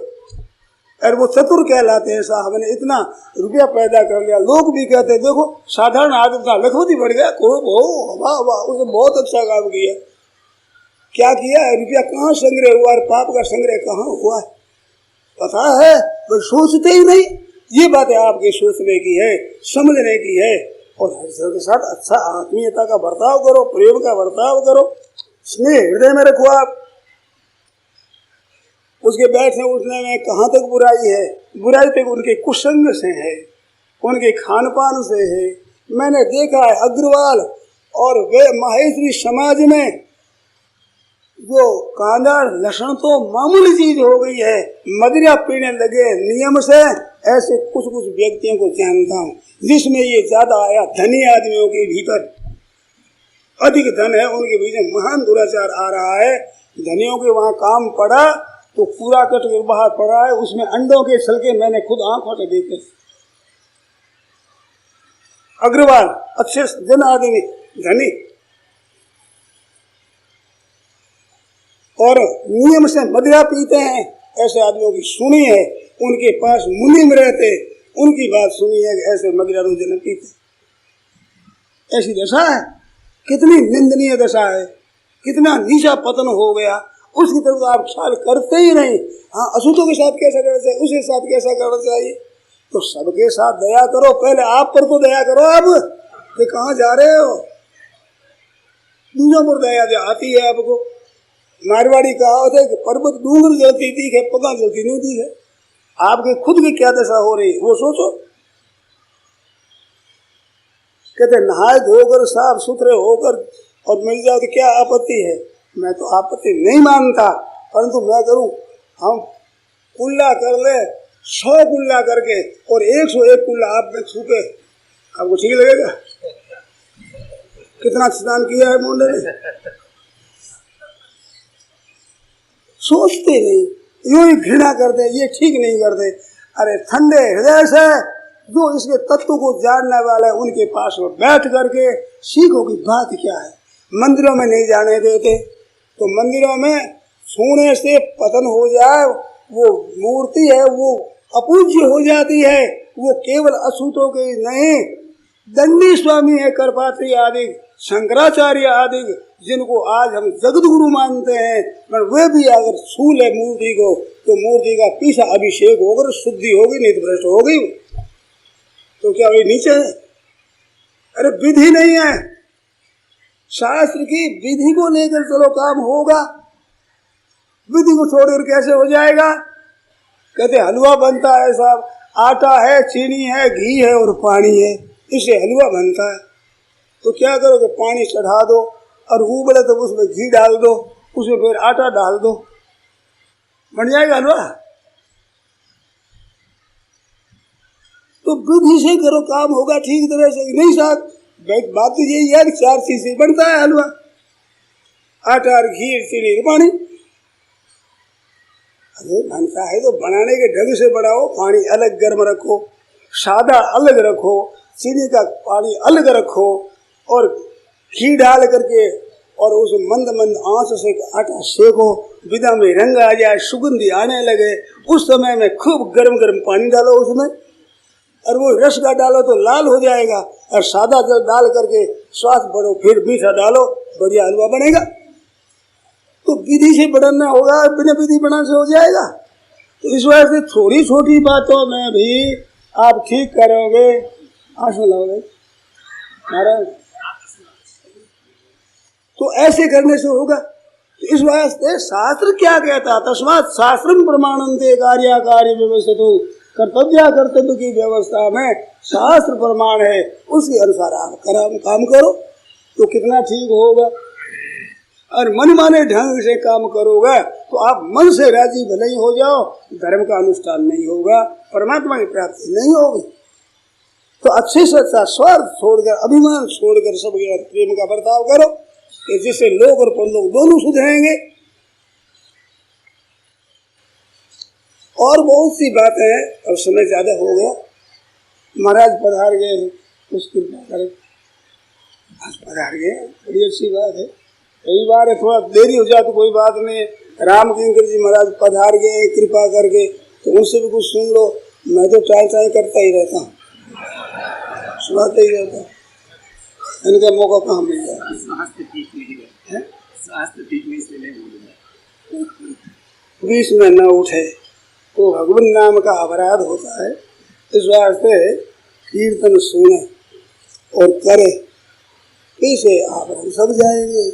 और वो चतुर कहलाते हैं, साहब ने इतना रुपया पैदा कर लिया। लोग भी कहते हैं देखो साधारण आदमी था लखपति बढ़ गया, वाह वाह उसने बहुत अच्छा काम किया। क्या किया, रुपया कहाँ संग्रह हुआ और पाप का संग्रह कहाँ हुआ है पता है, पर सोचते ही नहीं। ये बातें आपके सोचने की है, समझने की है। और हर के साथ अच्छा आत्मीयता का बर्ताव करो, प्रेम का बर्ताव करो, स्नेह हृदय में रखो। आप उसके बैठने उठने में कहाँ तक बुराई है, बुराई तक उनके कुसंग से है, उनके खान पान से है, मैंने देखा है अग्रवाल और वे माहेश्वरी समाज में जो कांदा लहसुन तो मामूली चीज हो गई है, मदिरा पीने लगे नियम से। ऐसे कुछ कुछ व्यक्तियों को जानता हूँ जिसमें ये ज्यादा आया। धनी आदमियों के भीतर अधिक धन है, उनके बीच में महान दुराचार आ रहा है। धनियों के वहाँ काम पड़ा तो पूरा कट के बाहर पड़ा है, उसमें अंडों के छिलके मैंने खुद आंखों से देखे। अग्रवाल अच्छे जन आदमी धनी और नियम से मदिरा पीते हैं, ऐसे आदमियों की सुनी है। उनके पास मुनीम रहते, उनकी बात सुनी है कि ऐसे मदिरा रोज न पीते। ऐसी दशा है, कितनी निंदनीय दशा है, कितना नीचा पतन हो गया। उसकी तरफ आप ख्याल करते ही नहीं। हाँ, अशुद्धों के साथ कैसा करना चाहिए, उसके साथ कैसा करना चाहिए। तो सबके साथ दया करो, पहले आप पर तो दया करो। अब तो कहाँ जा रहे हो, दूसरों पर दया आती है आपको। मारवाड़ी कहावत है कि पर्वत डूंगर जलती दिखे, पगा जलती नहीं दिखे। आपके खुद की क्या दशा हो रही है वो सोचो। कहते नहाए धोकर साफ सुथरे होकर और मिल जाए तो क्या आपत्ति है। मैं तो आपत्ति नहीं मानता, परंतु मैं करूं, हम कुल्ला कर ले 100 कुल्ला करके और 101 कुल्ला आप में छूके, आपको ठीक लगेगा? कितना स्नान किया है मुंडे ने, सोचते नहीं, यूं ही घृणा करते, ये ठीक नहीं करते। अरे ठंडे हृदय से जो इसके तत्व को जानने वाले उनके पास में बैठ करके सीखो की बात क्या है। मंदिरों में नहीं जाने देते, तो मंदिरों में सोने से पतन हो जाए, वो मूर्ति है वो अपूज्य हो जाती है। वो केवल अछूतों के नहीं, दंडी स्वामी है, करपात्री आदि, शंकराचार्य आदि, जिनको आज हम जगत गुरु मानते हैं, पर वे भी अगर छू ले मूर्ति को तो मूर्ति का पीछा अभिषेक होकर शुद्धि होगी, नहीं तो भ्रष्ट होगी। तो क्या वही नीचे है? अरे विधि नहीं है, शास्त्र की विधि को लेकर चलो काम होगा। विधि को छोड़कर कैसे हो जाएगा? कहते हलवा बनता है साहब, आटा है, चीनी है, घी है और पानी है, इससे हलवा बनता है। तो क्या करोगे, पानी चढ़ा दो और उबले तो उसमें घी डाल दो, उसमें फिर आटा डाल दो, बन जाएगा हलवा। तो विधि से करो काम होगा ठीक तरह से। नहीं साहब, बात तो यही है कि 4 चीजें बनता है हलवा, आटा और घी, चीनी और पानी। अरे बनता है तो बनाने के ढंग से बनाओ। पानी अलग गर्म रखो, सादा अलग रखो, चीनी का पानी अलग रखो और घी डाल करके और उस मंद मंद आंच से आटा सेको, विदा में रंग आ जाए, सुगंधी आने लगे, उस समय में खूब गर्म गर्म पानी डालो उसमें, और वो रस का डालो तो लाल हो जाएगा, और सादा जल डाल करके स्वाद बढ़ो, फिर मीठा डालो, बढ़िया हलवा बनेगा। तो विधि से बढ़ाना होगा, बिना विधि बनाने से हो जाएगा। तो इस वजह से थोड़ी छोटी बातों में भी आप ठीक करोगे, आंसू लाओगे महाराज, तो ऐसे करने से होगा। तो इस वजह से शास्त्र क्या कहता, तस्मात् शास्त्रम प्रमाणन्ते कार्या कार्य व्यवस्थितो, कर्तव्य कर्तव्य की व्यवस्था में शास्त्र प्रमाण है, उसके अनुसार आप काम करो तो कितना ठीक होगा। और मन माने ढंग से काम करोगे तो आप मन से राजी भले ही हो जाओ, धर्म का अनुष्ठान नहीं होगा, परमात्मा की प्राप्ति नहीं होगी। तो अच्छे से अच्छा स्वार्थ छोड़कर, अभिमान छोड़कर सबके प्रेम का बर्ताव करो, कि जिससे लोग और परलोक दोनों सुधरेंगे। और बहुत सी बातें हैं, अब समय ज्यादा हो गया। महाराज पधार गए, कुछ कृपा करें। आज पधार गए, बड़ी अच्छी बात है। कई बार थोड़ा देरी हो जाए तो कोई बात नहीं। राम किंकर जी महाराज पधार गए कृपा करके, तो उनसे भी कुछ सुन लो। मैं तो चाय चाय करता ही रहता हूँ, सुनाते ही रहता हूँ, इनका मौका कहाँ मिल जाए। बीच में न उठे तो भगवान नाम का अपराध होता है। इस वास्ते कीर्तन सुने और करे, पीछे आप सब जाएंगे।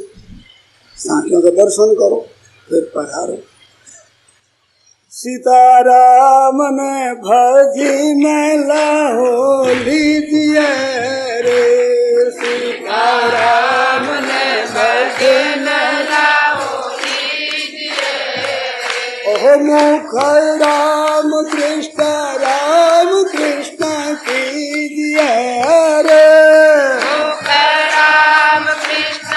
साथियों का दर्शन करो, फिर पधारो। सीताराम ने भजी मेला हो लीजिए रे, सीताराम ने भजी मेला हो लीजिए। ओह मुख राम कृष्ण कीजिए रे, मुख राम कृष्ण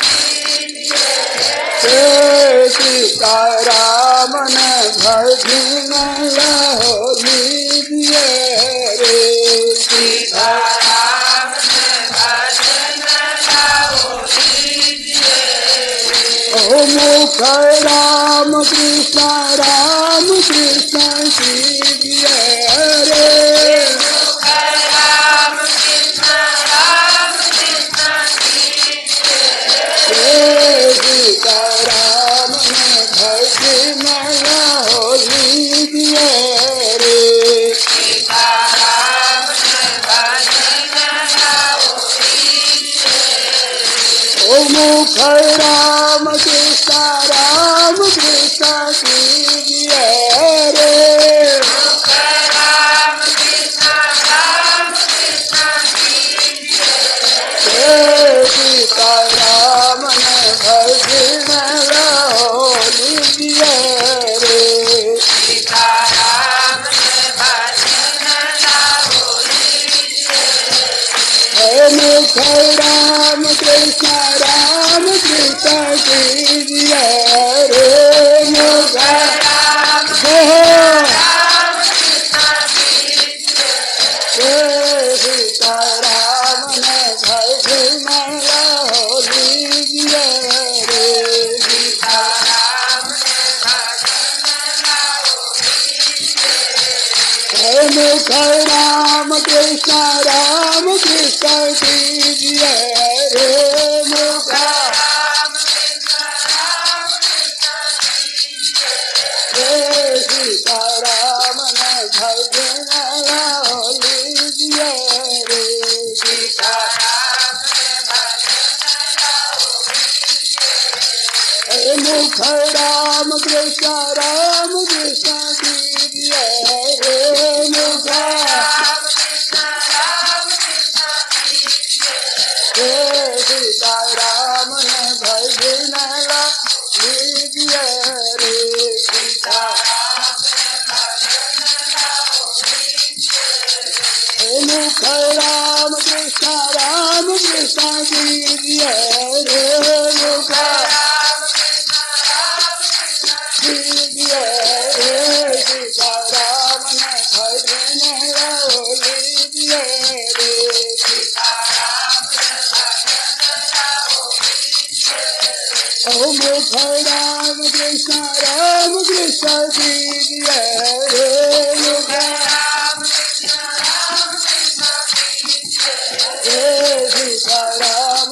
कीजिए। सीताराम ने भजी मेला हो लीजिए रे, सीताराम ने भजी मेला हो लीजिए। ओ मुख राम कृष्ण कीजिए रे, मुख राम कृष्ण कीजिए। सीताराम ने भजी मेला हो लीजिए रे, सीताराम ने भजी मेला हो लीजिए। ओ मुख राम कृष्ण कीजिए रे, मुख राम कृष्ण कीजिए। सीताराम ने भजी मेला हो लीजिए रे, सीताराम ने भजी मेला हो लीजिए। मुख राम कृष्ण कीजिए रे, मुख राम सीताराम ने भजी मेला हो लीजिए रे, सीताराम ने भजी मेला हो लीजिए। मुख राम कृष्ण कीजिए रे, मुख राम सीताराम ने भजी मेला हो लीजिए रे, सीताराम ने भजी मेला हो लीजिए। मुख राम कृष्ण कीजिए रे, मुख राम सीताराम ने भजी मेला लीजिए रे, सीताराम ने भजी मेला हो लीजिए। मुख राम कृष्ण कीजिए रे, मुख राम कीजिए रे, सीताराम ने भजी मेला हो लीजिए रे, सीताराम ने भजी मेला हो लीजिए। ओ मुख राम कृष्ण कीजिए रे, मुख राम सीताराम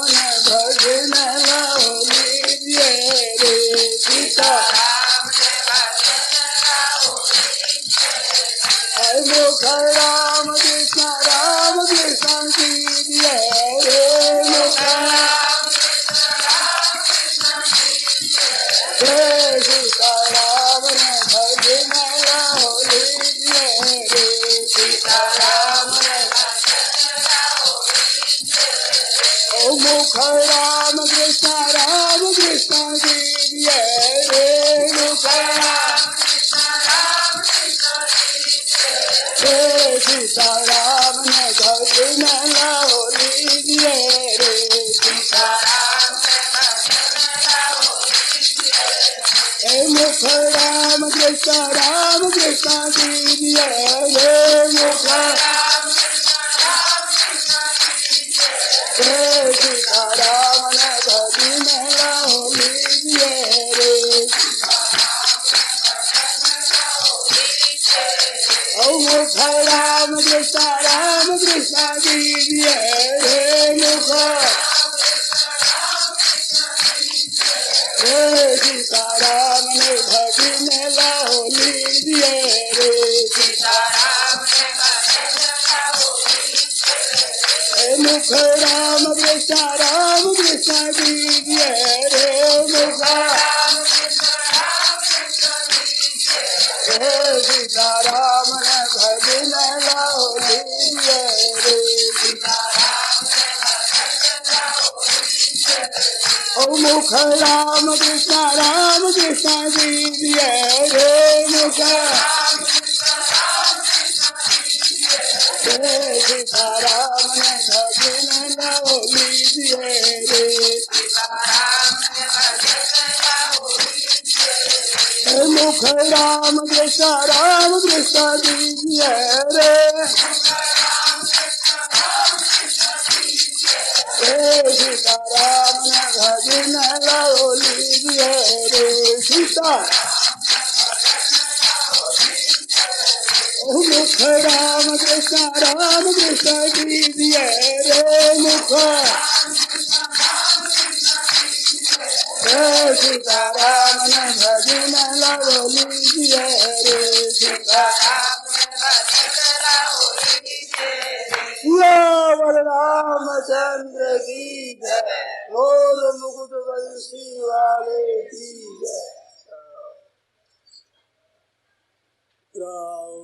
ने भजी मेला हो लीजिए रे, सीताराम ने भजी मेला हो लीजिए। मुख राम कृष्ण कीजिए रे, मुख राम सीताराम ने भजी मेला हो लीजिए रे, सीताराम ने भजी मेला हो लीजिए। ओ मुख राम कृष्ण कीजिए रे, मुख राम सीताराम ने भजी मेला हो लीजिए रे, सीताराम ने भजी मेला हो लीजिए। मुख राम कृष्ण कीजिए रे, मुख राम सीताराम ने भजी मेला हो लीजिए रे, मुख राम कृष्ण कीजिए रे, मुख सीताराम ने भजी मेला हो लीजिए रे, सीताराम ने भजी मेला हो लीजिए। मुख राम कृष्ण कीजिए रे, मुख ओ मुख राम कृष्ण दीजिए रे मुख सीताराम ने भजन गाओ लीजिए रे मुख राम कृष्ण दीजिए रे सीताराम ने भजन गाओ लीजिए रे सीता मुख राम कृष्ण दीजिए रे मुख सीताराम ने भजन गाओ लीजिए रे रामचंद्र की जय और मुकुट बंसी वाले की जय। राम